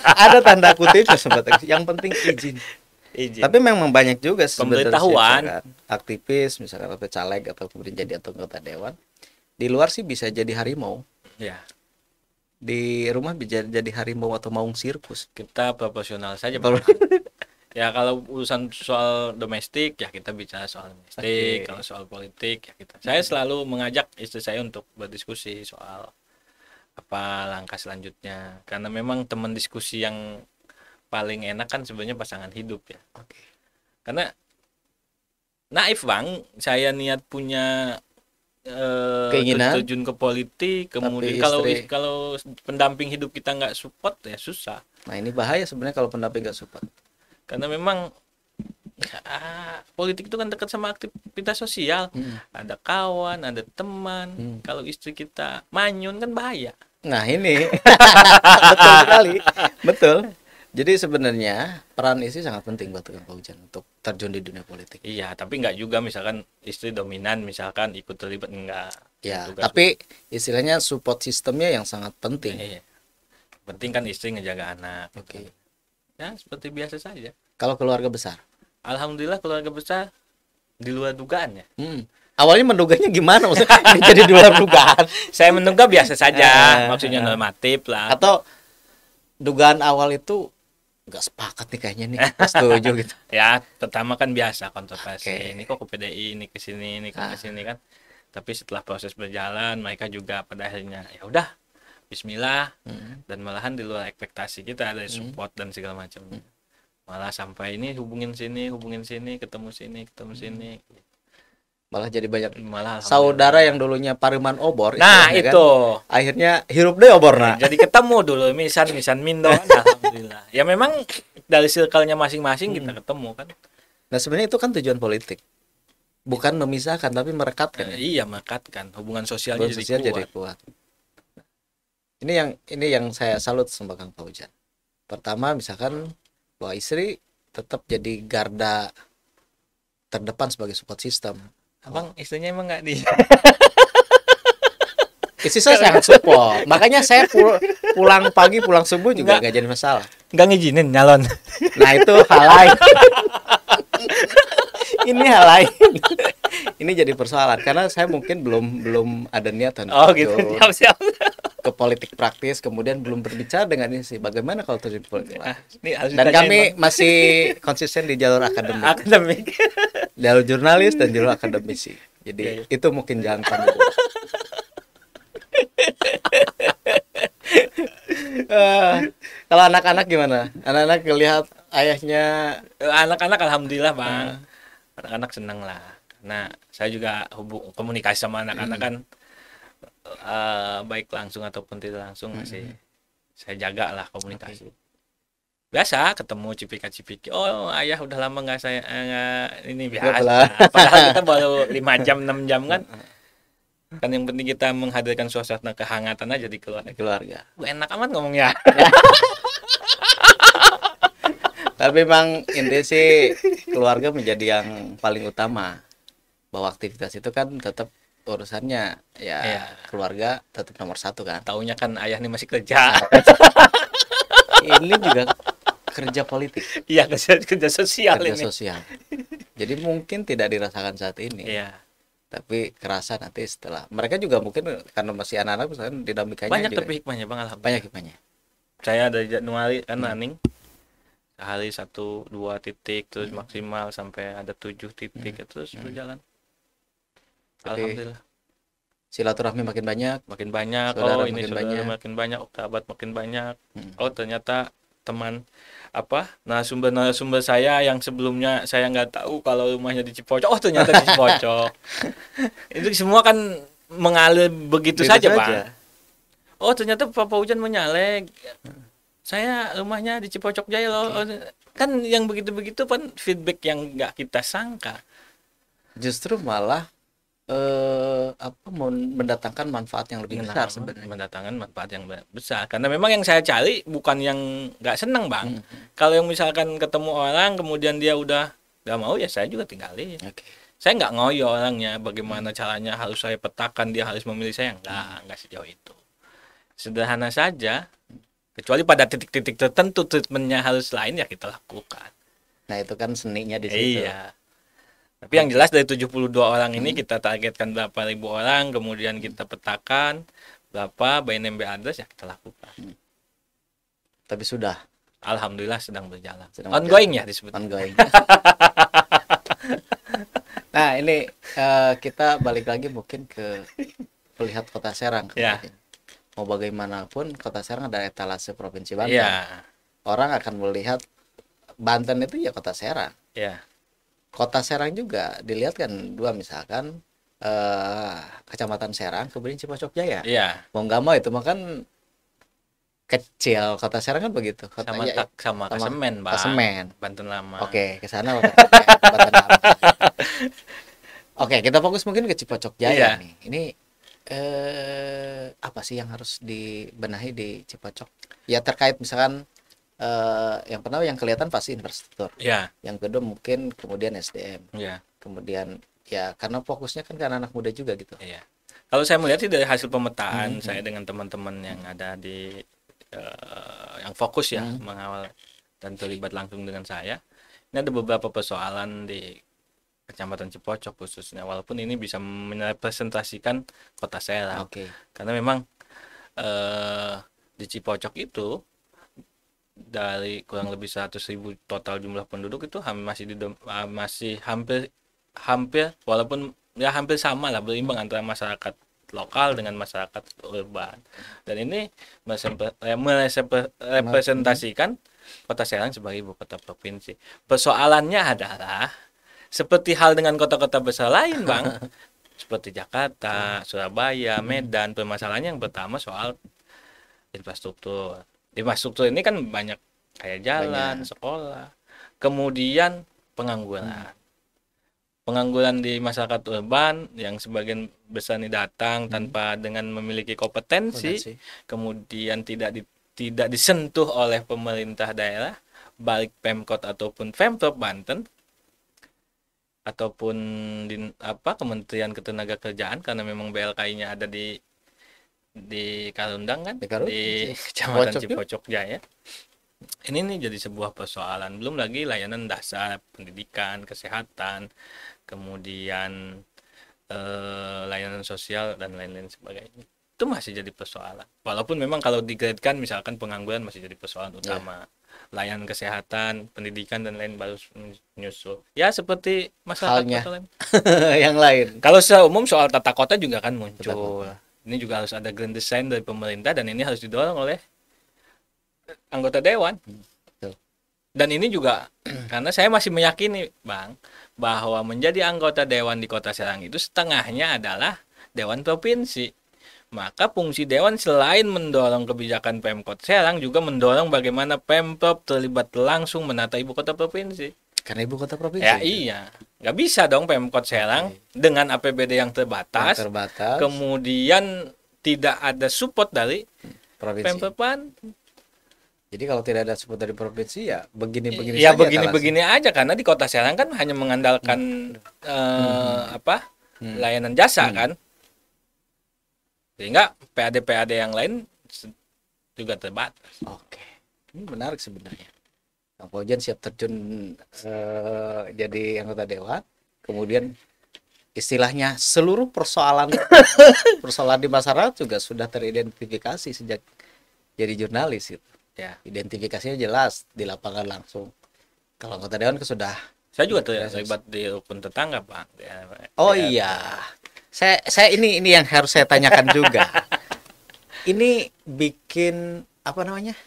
Speaker 1: ada tanda kutip sobat. Yang penting izin.
Speaker 2: Izin.
Speaker 1: Tapi memang banyak juga sebenarnya
Speaker 2: Pemberitahuan.
Speaker 1: misalkan aktivis, misalkan atau caleg atau kemudian jadi anggota dewan. Di luar sih bisa jadi harimau.
Speaker 2: Ya,
Speaker 1: Di rumah bisa jadi harimau atau maung sirkus.
Speaker 2: kita proporsional saja.
Speaker 1: Kalau-
Speaker 2: Bang. Ya kalau urusan soal domestik ya kita bicara soal domestik,
Speaker 1: Oke.
Speaker 2: kalau soal politik ya kita. Saya selalu mengajak istri saya untuk berdiskusi soal apa langkah selanjutnya. Karena memang teman diskusi yang paling enak kan sebenarnya pasangan hidup ya.
Speaker 1: Oke.
Speaker 2: Karena naif bang, saya niat punya
Speaker 1: Keinginan,
Speaker 2: terjun ke politik, kemudian
Speaker 1: istri-
Speaker 2: kalau pendamping hidup kita nggak support ya susah.
Speaker 1: Nah, ini bahaya sebenarnya kalau pendamping nggak support.
Speaker 2: Karena memang politik itu kan dekat sama aktivitas sosial. Ada kawan, ada teman. Kalau istri kita manyun kan bahaya.
Speaker 1: Nah, ini betul sekali. Betul. Jadi sebenarnya peran istri sangat penting buat Kang Paujan untuk terjun di dunia politik.
Speaker 2: Iya, tapi nggak juga misalkan istri dominan misalkan ikut terlibat enggak.
Speaker 1: Ya,
Speaker 2: Tugas-
Speaker 1: tapi istilahnya support sistemnya yang sangat penting.
Speaker 2: Iya. Penting kan istri ngejaga anak.
Speaker 1: Oke.
Speaker 2: Ya, seperti biasa saja.
Speaker 1: Kalau keluarga besar.
Speaker 2: Alhamdulillah keluarga besar di luar dugaan ya.
Speaker 1: Awalnya menduganya gimana maksudnya? Ini jadi di luar dugaan
Speaker 2: Saya menduga biasa saja,
Speaker 1: Eh,
Speaker 2: maksudnya normatif lah.
Speaker 1: atau dugaan awal itu nggak sepakat nih kayaknya nih, nggak setuju gitu.
Speaker 2: Ya, pertama kan biasa kontroversi.
Speaker 1: Oke.
Speaker 2: Ini kok ke PDI, ini ke sini, ini ke sini kan. Tapi setelah proses berjalan, mereka juga pada akhirnya ya udah, Bismillah. Dan malahan di luar ekspektasi kita ada support dan segala macam. Malah sampai ini hubungin sini, ketemu sini, ketemu sini.
Speaker 1: Malah jadi banyak
Speaker 2: Malah
Speaker 1: saudara
Speaker 2: alhamdulillah.
Speaker 1: yang dulunya pariman obor
Speaker 2: Nah,
Speaker 1: istilahnya kan.
Speaker 2: itu.
Speaker 1: Akhirnya hirup deh obor nah.
Speaker 2: Jadi ketemu dulu misan mindo kan alhamdulillah. Ya memang dari circle-nya masing-masing kita ketemu kan.
Speaker 1: Nah, sebenarnya itu kan tujuan politik. Bukan memisahkan tapi merekatkan ya.
Speaker 2: Iya, mengangkatkan hubungan sosialnya
Speaker 1: Hubungan
Speaker 2: jadi
Speaker 1: sosial
Speaker 2: kuat.
Speaker 1: jadi kuat. Ini yang saya salut sama Kang Fauzan. Pertama misalkan bahwa istri tetap jadi garda terdepan sebagai support system.
Speaker 2: Abang istrinya emang nggak di
Speaker 1: Istri saya sangat support. Makanya saya pulang pagi, pulang subuh juga nggak jadi masalah.
Speaker 2: nggak ngizinin nyalon.
Speaker 1: Nah, itu hal lain. Ini hal lain. Ini jadi persoalan karena saya mungkin belum ada niatan
Speaker 2: Oh gitu. Siap.
Speaker 1: ke politik praktis, kemudian belum berbicara dengan ini sih bagaimana kalau terjun politik praktis.
Speaker 2: Ini harus
Speaker 1: Dan
Speaker 2: ditanyain,
Speaker 1: kami
Speaker 2: Bang.
Speaker 1: masih konsisten di jalur akademik,
Speaker 2: Akademik.
Speaker 1: jalur jurnalis dan jalur akademisi. Jadi
Speaker 2: Iya, iya.
Speaker 1: itu mungkin jalan kami. Kalau anak-anak gimana? Anak-anak lihat ayahnya
Speaker 2: Anak-anak alhamdulillah, Bang. Anak-anak seneng lah. Nah, saya juga komunikasi sama anak-anak kan baik langsung ataupun tidak langsung masih saya jaga lah komunikasi. Biasa ketemu cipika-cipiki. Oh, ayah udah lama nggak saya ini biasa.
Speaker 1: lah.
Speaker 2: Padahal kita baru 5 jam 6 jam kan. Kan yang penting kita menghadirkan suasana kehangatan aja di keluarga.
Speaker 1: keluarga.
Speaker 2: Enak amat ngomongnya.
Speaker 1: Tapi memang intinya sih keluarga menjadi yang paling utama. Bahwa aktivitas itu kan tetap urusannya ya
Speaker 2: Iya.
Speaker 1: keluarga tetap nomor satu kan.
Speaker 2: Taunya kan ayah nih masih kerja.
Speaker 1: Ini juga kerja politik,
Speaker 2: Iya, kerja sosial
Speaker 1: kerja
Speaker 2: ini.
Speaker 1: sosial. Jadi mungkin tidak dirasakan saat ini,
Speaker 2: Iya.
Speaker 1: tapi kerasa nanti setelah. Mereka juga mungkin karena masih anak-anak, misalkan dinamikanya
Speaker 2: Banyak
Speaker 1: juga
Speaker 2: tapi hikmahnya Bang alhamdulillah.
Speaker 1: banyak hikmahnya.
Speaker 2: Saya dari Januari kan running sehari 1-2 titik terus maksimal sampai ada 7 titik terus berjalan.
Speaker 1: Tapi
Speaker 2: Alhamdulillah
Speaker 1: silaturahmi makin banyak.
Speaker 2: makin banyak.
Speaker 1: Saudara
Speaker 2: Oh ini
Speaker 1: makin
Speaker 2: saudara
Speaker 1: banyak.
Speaker 2: makin banyak, kerabat makin banyak.
Speaker 1: Hmm.
Speaker 2: Oh ternyata teman apa narasumber saya yang sebelumnya saya nggak tahu kalau rumahnya di Cipocok, oh ternyata di Cipocok. Itu semua kan mengalir begitu
Speaker 1: Begitu
Speaker 2: saja,
Speaker 1: saja.
Speaker 2: Pak. Oh ternyata Papa Hujan menyalek. Saya rumahnya di Cipocok Jaya loh. Oh, kan yang begitu-begitu kan feedback yang nggak kita sangka.
Speaker 1: Justru malah mendatangkan manfaat yang lebih besar sebenarnya.
Speaker 2: Mendatangkan manfaat yang besar karena memang yang saya cari bukan yang nggak seneng Bang. Kalau yang misalkan ketemu orang kemudian dia udah nggak mau ya saya juga tinggalin.
Speaker 1: Oke.
Speaker 2: Saya nggak ngoyo orangnya bagaimana caranya harus saya petakan dia harus memilih saya, nggak sejauh itu. Sederhana saja, kecuali pada titik-titik tertentu treatmentnya harus lain ya kita lakukan.
Speaker 1: Nah, itu kan seninya di situ.
Speaker 2: Iya. Tapi yang jelas dari 72 orang ini kita targetkan berapa ribu orang, kemudian kita petakan berapa BNMB address ya kita lakukan.
Speaker 1: Tapi sudah
Speaker 2: Alhamdulillah sedang berjalan.
Speaker 1: Sedang
Speaker 2: Ongoing ya disebut.
Speaker 1: ongoing. Nah, ini kita balik lagi mungkin ke melihat Kota Serang.
Speaker 2: Ya.
Speaker 1: Mau bagaimanapun Kota Serang adalah etalase Provinsi Banten.
Speaker 2: Iya.
Speaker 1: Orang akan melihat Banten itu ya Kota Serang.
Speaker 2: Ya.
Speaker 1: Kota Serang juga dilihat kan dua, misalkan Kecamatan Serang kemudian Cipocok Jaya.
Speaker 2: Iya.
Speaker 1: Mau nggak mau itu mah kan kecil, Kota Serang kan begitu.
Speaker 2: Sama sama Kasemen, Bang.
Speaker 1: Kasemen.
Speaker 2: Banten lama.
Speaker 1: Oke, ke sana Banten Lama. Oke, kita fokus mungkin ke Cipocok Jaya
Speaker 2: Iya.
Speaker 1: nih. Ini apa sih yang harus dibenahi di Cipocok? Ya terkait misalkan yang pertama yang kelihatan pasti infrastruktur.
Speaker 2: Iya.
Speaker 1: Yang kedua mungkin kemudian SDM.
Speaker 2: Iya.
Speaker 1: Kemudian ya karena fokusnya kan karena anak muda juga gitu.
Speaker 2: Iya. Kalau saya melihat sih dari hasil pemetaan saya dengan teman-teman yang ada di yang fokus ya mengawal dan terlibat langsung dengan saya, ini ada beberapa persoalan di Kecamatan Cipocok khususnya, walaupun ini bisa merepresentasikan Kota Serang.
Speaker 1: Oke.
Speaker 2: Karena memang di Cipocok itu dari kurang lebih 100.000 total jumlah penduduk itu masih hampir walaupun ya hampir sama lah, berimbang antara masyarakat lokal dengan masyarakat urban. Dan ini merepresentasikan Kota Serang sebagai ibu kota provinsi. Persoalannya adalah seperti hal dengan kota-kota besar lain, Bang. Seperti Jakarta, Surabaya, Medan, permasalahannya yang pertama soal infrastruktur. Infrastruktur ini kan banyak kayak jalan,
Speaker 1: Banyak.
Speaker 2: sekolah, kemudian pengangguran. Pengangguran di masyarakat urban yang sebagian besar ini datang tanpa dengan memiliki kompetensi,
Speaker 1: Potensi.
Speaker 2: kemudian tidak disentuh oleh pemerintah daerah, baik Pemkot ataupun Pemprov Banten ataupun Kementerian Ketenagakerjaan, karena memang BLKI-nya ada di Karundang kan,
Speaker 1: Di Karundang,
Speaker 2: di
Speaker 1: Cipocok
Speaker 2: Kecamatan
Speaker 1: juga.
Speaker 2: Cipocok Jaya. Ini nih jadi sebuah persoalan. Belum lagi layanan dasar, pendidikan, kesehatan, kemudian layanan sosial dan lain-lain sebagainya. Itu masih jadi persoalan. Walaupun memang kalau digradekan misalkan pengangguran masih jadi persoalan utama. Layanan kesehatan, pendidikan dan lain baru menyusul. Ya seperti masyarakat
Speaker 1: Halnya.
Speaker 2: kota lain.
Speaker 1: Yang lain.
Speaker 2: Kalau secara umum soal tata kota juga kan muncul.
Speaker 1: Tata kota.
Speaker 2: Ini juga harus ada grand design dari pemerintah dan ini harus didorong oleh anggota dewan.
Speaker 1: Betul.
Speaker 2: Dan ini juga karena saya masih meyakini, Bang, bahwa menjadi anggota dewan di Kota Serang itu setengahnya adalah dewan provinsi. Maka fungsi dewan selain mendorong kebijakan Pemkot Serang juga mendorong bagaimana Pemprov terlibat langsung menata ibu kota provinsi.
Speaker 1: Karena ibu kota provinsi.
Speaker 2: Ya iya, nggak bisa dong Pemkot Serang dengan APBD yang terbatas, kemudian tidak ada support dari
Speaker 1: provinsi.
Speaker 2: Pemprov Banten.
Speaker 1: Jadi kalau tidak ada support dari provinsi ya begini-begini
Speaker 2: Ya
Speaker 1: saja.
Speaker 2: begini-begini aja karena di Kota Serang kan hanya mengandalkan layanan jasa kan, sehingga PAD-PAD yang lain juga terbatas.
Speaker 1: Oke, ini menarik sebenarnya. Kang Fauzan siap terjun jadi anggota dewan, kemudian istilahnya seluruh persoalan di masyarakat juga sudah teridentifikasi sejak jadi jurnalis gitu.
Speaker 2: Ya,
Speaker 1: Identifikasinya jelas di lapangan langsung. Kalau anggota dewan sudah.
Speaker 2: saya juga terlibat di rukun tetangga, Pak.
Speaker 1: Oh iya, saya ini yang harus saya tanyakan juga. Ini bikin apa namanya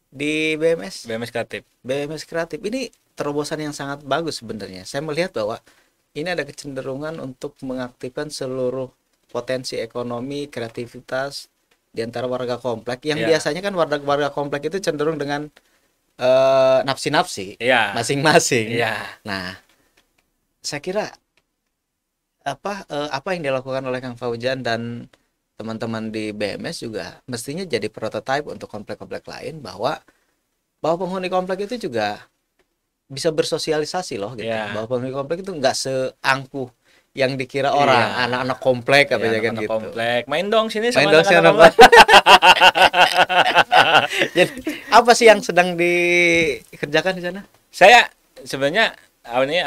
Speaker 1: di BMS Kreatif ini terobosan yang sangat bagus sebenarnya. Saya melihat bahwa ini ada kecenderungan untuk mengaktifkan seluruh potensi ekonomi, kreativitas di antara warga komplek yang biasanya kan warga komplek itu cenderung dengan nafsi-nafsi masing-masing. Nah, saya kira apa yang dilakukan oleh Kang Fauzan dan teman-teman di BMS juga mestinya jadi prototipe untuk komplek-komplek lain bahwa penghuni komplek itu juga bisa bersosialisasi loh gitu. Bahwa penghuni komplek itu nggak seangkuh yang dikira orang, anak-anak komplek apa ya kan gitu.
Speaker 2: Komplek. Main dong sini
Speaker 1: sama
Speaker 2: anak-anak.
Speaker 1: Jadi apa sih yang sedang dikerjakan di sana?
Speaker 2: Saya sebenarnya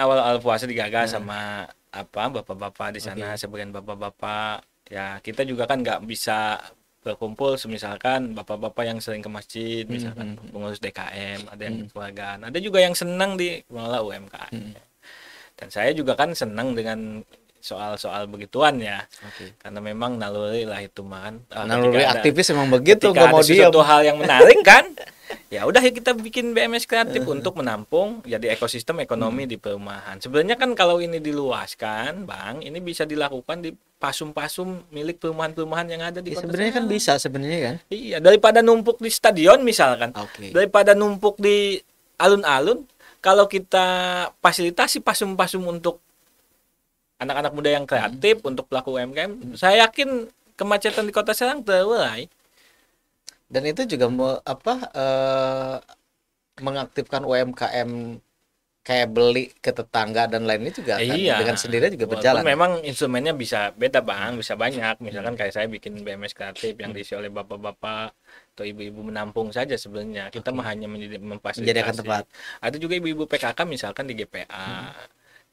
Speaker 2: awal puasa digagas sama bapak-bapak di sana, sebagian bapak-bapak. Ya, kita juga kan nggak bisa berkumpul misalkan bapak-bapak yang sering ke masjid, misalkan pengurus DKM, ada yang keluargaan, ada juga yang senang di mengelola UMKM. Dan saya juga kan senang dengan soal-soal begituan ya, karena memang naluri lah itu man.
Speaker 1: Naluri aktivis memang begitu,
Speaker 2: nggak mau diam. Sesuatu hal yang menarik kan, ya udah kita bikin BMS Kreatif untuk menampung jadi ekosistem ekonomi di perumahan. Sebenarnya kan kalau ini diluaskan, Bang, ini bisa dilakukan di pasum-pasum milik perumahan-perumahan yang ada di kota.
Speaker 1: Sebenarnya kan bisa sebenarnya kan.
Speaker 2: Iya, daripada numpuk di stadion misalkan, daripada numpuk di alun-alun. Kalau kita fasilitasi pasum-pasum untuk anak-anak muda yang kreatif, untuk pelaku UMKM, saya yakin kemacetan di Kota Serang terurai.
Speaker 1: Dan itu juga mengaktifkan UMKM kayak beli ke tetangga dan lainnya juga kan, dengan sendirinya juga berjalan.
Speaker 2: Memang instrumennya bisa beda, Bang, bisa banyak. Misalkan kayak saya bikin BMS Kreatif yang diisi oleh bapak-bapak atau ibu-ibu menampung saja sebenarnya. Kita mah hanya memfasilitasi.
Speaker 1: Tempat.
Speaker 2: Ada juga ibu-ibu PKK misalkan di GPA.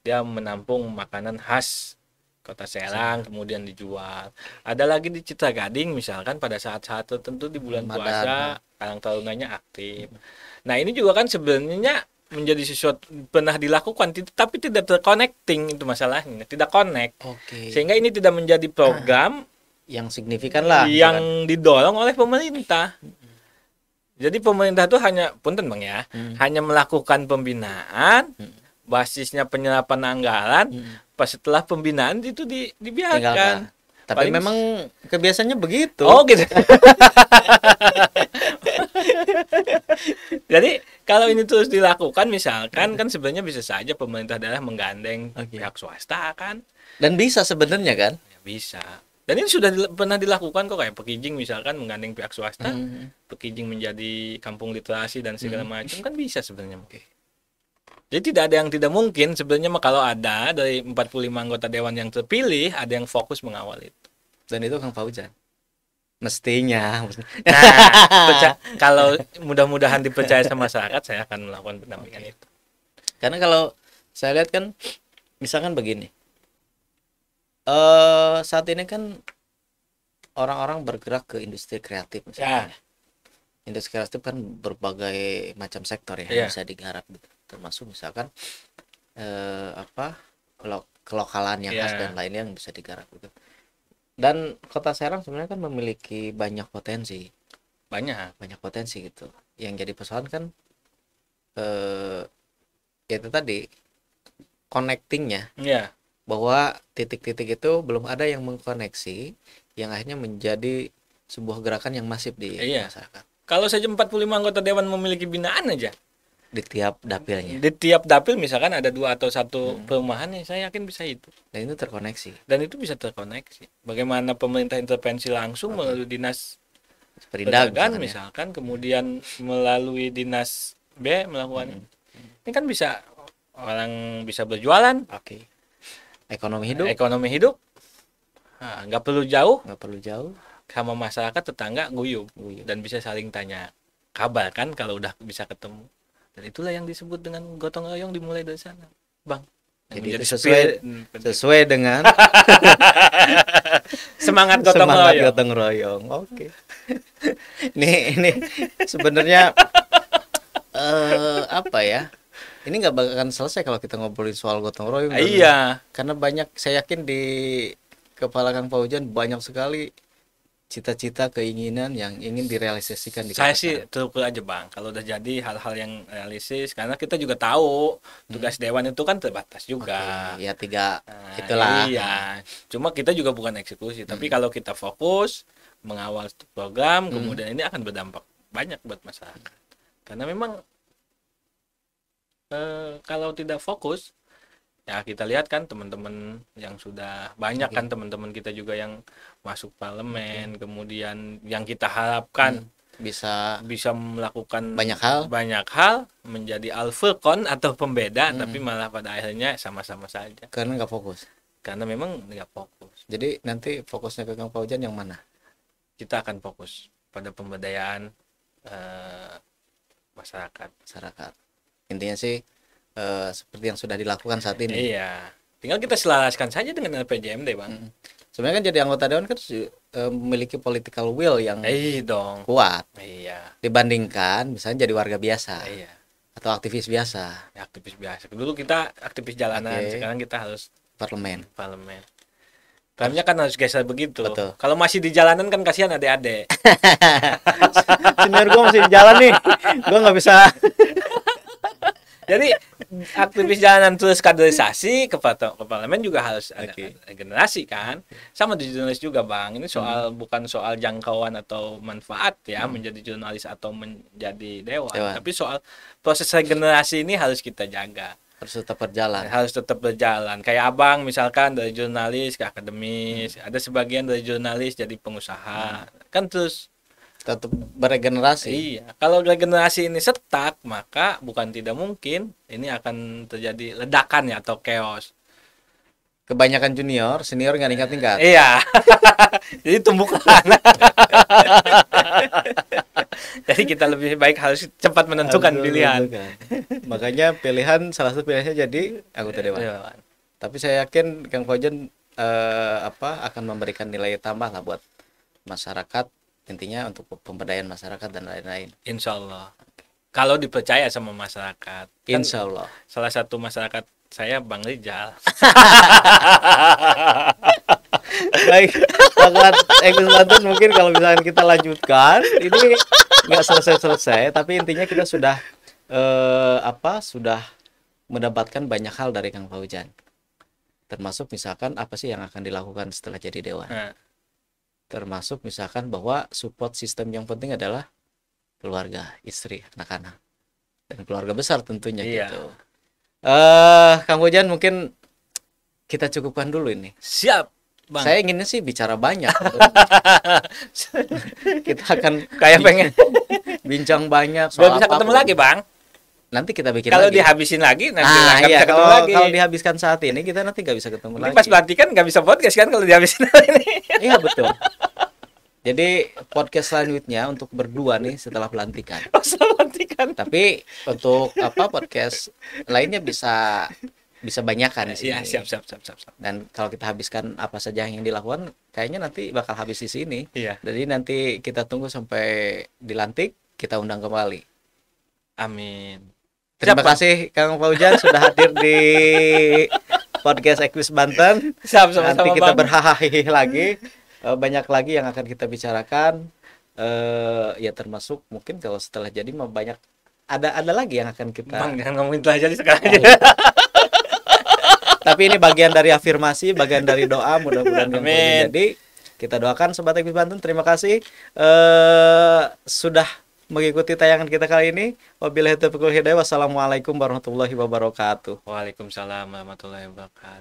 Speaker 2: Dia menampung makanan khas Kota Serang kemudian dijual. Ada lagi di Citra Gading misalkan pada saat-saat tertentu di bulan puasa Karang Tarunanya aktif. Nah, ini juga kan sebenarnya menjadi sesuatu pernah dilakukan tapi tidak terconnecting, itu masalahnya, tidak connect. Sehingga ini tidak menjadi program
Speaker 1: yang signifikan lah
Speaker 2: yang didorong oleh pemerintah. Jadi pemerintah itu hanya punten Bang ya, hanya melakukan pembinaan, basisnya penyerapan anggaran, pas setelah pembinaan itu dibiarkan.
Speaker 1: Tinggalkan. Tapi
Speaker 2: Paling-
Speaker 1: memang kebiasaannya begitu.
Speaker 2: Oh gitu. Jadi kalau ini terus dilakukan, misalkan kan sebenarnya bisa saja pemerintah daerah menggandeng
Speaker 1: Oke.
Speaker 2: pihak swasta kan,
Speaker 1: Dan bisa sebenarnya kan.
Speaker 2: ya bisa. Dan ini sudah pernah dilakukan kok, kayak Pekijing misalkan menggandeng pihak swasta, Pekijing menjadi kampung literasi dan segala macam kan bisa sebenarnya. Jadi tidak ada yang tidak mungkin sebenarnya mah, kalau ada dari 45 anggota dewan yang terpilih ada yang fokus mengawal itu.
Speaker 1: Dan itu Kang Fauzan. Mestinya.
Speaker 2: Nah, kalau mudah-mudahan dipercaya sama masyarakat, saya akan melakukan pendampingan itu.
Speaker 1: Karena kalau saya lihat kan, misalkan begini, saat ini kan orang-orang bergerak ke industri kreatif misalnya. Industri kreatif kan berbagai macam sektor ya yang bisa digarap gitu. Termasuk misalkan kelokalan yang khas dan lainnya yang bisa digarap gitu. Dan Kota Serang sebenarnya kan memiliki banyak potensi gitu. Yang jadi persoalan kan ya itu tadi connectingnya, bahwa titik-titik itu belum ada yang mengkoneksi, yang akhirnya menjadi sebuah gerakan yang masif di masyarakat.
Speaker 2: Kalau saja 45 anggota dewan memiliki binaan aja
Speaker 1: Di tiap dapilnya.
Speaker 2: di tiap dapil misalkan ada 2 atau 1 perumahan, ya saya yakin bisa itu.
Speaker 1: Dan itu terkoneksi.
Speaker 2: Dan itu bisa terkoneksi. Bagaimana pemerintah intervensi langsung melalui dinas
Speaker 1: Perindak
Speaker 2: perdagangan misalkan, kemudian melalui dinas B melakukan ini kan bisa, orang bisa berjualan,
Speaker 1: Oke. Ekonomi
Speaker 2: hidup. Nah, nggak perlu jauh, sama masyarakat tetangga guyup dan bisa saling tanya kabar kan kalau udah bisa ketemu. Dan itulah yang disebut dengan gotong royong, dimulai dari sana, Bang.
Speaker 1: Jadi
Speaker 2: Menjadi
Speaker 1: itu sesuai dengan
Speaker 2: semangat gotong
Speaker 1: royong. Oke. Ini sebenarnya apa ya? Ini nggak bakalan selesai kalau kita ngobrolin soal gotong royong.
Speaker 2: Iya.
Speaker 1: Karena banyak, saya yakin di kepala Kang Fauzan banyak sekali cita-cita, keinginan yang ingin direalisasikan di
Speaker 2: Saya
Speaker 1: Kota
Speaker 2: sih
Speaker 1: Serang.
Speaker 2: terus aja, Bang, kalau udah jadi hal-hal yang realistis, karena kita juga tahu tugas dewan itu kan terbatas juga.
Speaker 1: Oke, ya 3
Speaker 2: Nah,
Speaker 1: itulah.
Speaker 2: iya. Cuma kita juga bukan eksekusi, tapi kalau kita fokus mengawal program, kemudian ini akan berdampak banyak buat masyarakat. Karena memang kalau tidak fokus, ya kita lihat kan teman-teman yang sudah banyak kan, teman-teman kita juga yang masuk parlemen, kemudian yang kita harapkan
Speaker 1: Bisa
Speaker 2: melakukan
Speaker 1: banyak hal
Speaker 2: menjadi alfurqon atau pembeda, tapi malah pada akhirnya sama-sama saja
Speaker 1: karena nggak fokus.
Speaker 2: karena memang nggak fokus.
Speaker 1: Jadi nanti fokusnya ke Kang Fauzan yang mana?
Speaker 2: Kita akan fokus pada pemberdayaan masyarakat.
Speaker 1: Intinya sih seperti yang sudah dilakukan saat ini.
Speaker 2: Iya, tinggal kita selaraskan saja dengan RPJMD, Bang.
Speaker 1: Sebenarnya kan jadi anggota dewan kan memiliki political will yang
Speaker 2: Dong.
Speaker 1: kuat
Speaker 2: Iya.
Speaker 1: dibandingkan misalnya jadi warga biasa
Speaker 2: Iya.
Speaker 1: atau aktivis biasa,
Speaker 2: Ya, aktivis biasa. Dulu kita aktivis jalanan,
Speaker 1: Oke.
Speaker 2: sekarang kita harus
Speaker 1: parlemen.
Speaker 2: Remnya kan harus geser begitu.
Speaker 1: Betul.
Speaker 2: Kalau masih di jalanan kan kasihan adik-adik.
Speaker 1: Senior gue masih di jalan nih, gue nggak bisa.
Speaker 2: Jadi aktivis jalanan terus kaderisasi ke parlemen juga harus ada generasi kan. Sama di jurnalis juga, Bang. Ini soal bukan soal jangkauan atau manfaat ya menjadi jurnalis atau menjadi dewan. Tapi soal proses regenerasi ini harus kita jaga.
Speaker 1: Harus tetap berjalan.
Speaker 2: Kayak Abang misalkan dari jurnalis ke akademis, ada sebagian dari jurnalis jadi pengusaha. Kan terus
Speaker 1: tetap beregenerasi.
Speaker 2: Iya, kalau regenerasi ini setak, maka bukan tidak mungkin ini akan terjadi ledakan ya atau chaos.
Speaker 1: Kebanyakan junior, senior nggak tingkat-tingkat.
Speaker 2: Iya. Jadi tumbukan. Jadi kita lebih baik harus cepat menentukan pilihan.
Speaker 1: Makanya salah satu pilihannya jadi anggota dewan. Tapi saya yakin Kang Fauzan akan memberikan nilai tambah lah buat masyarakat, intinya untuk pemberdayaan masyarakat dan lain-lain.
Speaker 2: Insya Allah. Kalau dipercaya sama masyarakat.
Speaker 1: Insya Allah.
Speaker 2: Salah satu masyarakat saya Bang Rijal.
Speaker 1: Baik, Pak Eksploitan, mungkin kalau misalnya kita lanjutkan, ini nggak selesai-selesai, tapi intinya kita sudah sudah mendapatkan banyak hal dari Kang Fauzan. Termasuk misalkan apa sih yang akan dilakukan setelah jadi dewan.
Speaker 2: Nah,
Speaker 1: Termasuk misalkan bahwa support system yang penting adalah keluarga, istri, anak-anak. Dan keluarga besar tentunya
Speaker 2: Iya.
Speaker 1: gitu. Kang Fauzan mungkin kita cukupkan dulu ini.
Speaker 2: siap, Bang.
Speaker 1: Saya inginnya sih bicara banyak. Kita akan
Speaker 2: Kayak pengen
Speaker 1: bincang banyak
Speaker 2: biar
Speaker 1: soal
Speaker 2: bisa ketemu
Speaker 1: apapun.
Speaker 2: lagi, Bang.
Speaker 1: Nanti kita bikin
Speaker 2: Kalau
Speaker 1: lagi.
Speaker 2: dihabisin lagi nanti
Speaker 1: Nah,
Speaker 2: nggak
Speaker 1: iya,
Speaker 2: bisa ketemu
Speaker 1: kalau
Speaker 2: lagi.
Speaker 1: kalau dihabiskan saat ini kita nanti nggak bisa ketemu
Speaker 2: Ini
Speaker 1: lagi.
Speaker 2: pas pelantikan nggak bisa podcast kan kalau dihabisin ini.
Speaker 1: Iya betul. Jadi podcast selanjutnya untuk berdua nih setelah pelantikan.
Speaker 2: Pas pelantikan.
Speaker 1: Tapi untuk apa podcast lainnya bisa banyakan di sini.
Speaker 2: Iya, siap.
Speaker 1: Dan kalau kita habiskan apa saja yang dilakukan, kayaknya nanti bakal habis di sini.
Speaker 2: Iya.
Speaker 1: Jadi nanti kita tunggu sampai dilantik, kita undang kembali.
Speaker 2: Amin.
Speaker 1: Terima
Speaker 2: Siap, Bang.
Speaker 1: kasih Kang Fauzan sudah hadir di podcast Equis Banten.
Speaker 2: Siap, sama-sama,
Speaker 1: Nanti kita
Speaker 2: Bang.
Speaker 1: berhahaha lagi. Banyak lagi yang akan kita bicarakan. Ya termasuk mungkin kalau setelah jadi mau banyak ada lagi yang akan kita.
Speaker 2: Bang, jangan ngomongin telah jadi sekarang aja.
Speaker 1: Tapi ini bagian dari afirmasi, bagian dari doa. Mudah-mudahan yang
Speaker 2: Amin.
Speaker 1: jadi. Kita doakan Sobat Equis Banten. Terima kasih sudah mengikuti tayangan kita kali ini. Wabillahi taufiq wal hidayah. Wassalamualaikum warahmatullahi wabarakatuh.
Speaker 2: Waalaikumsalam warahmatullahi wabarakatuh.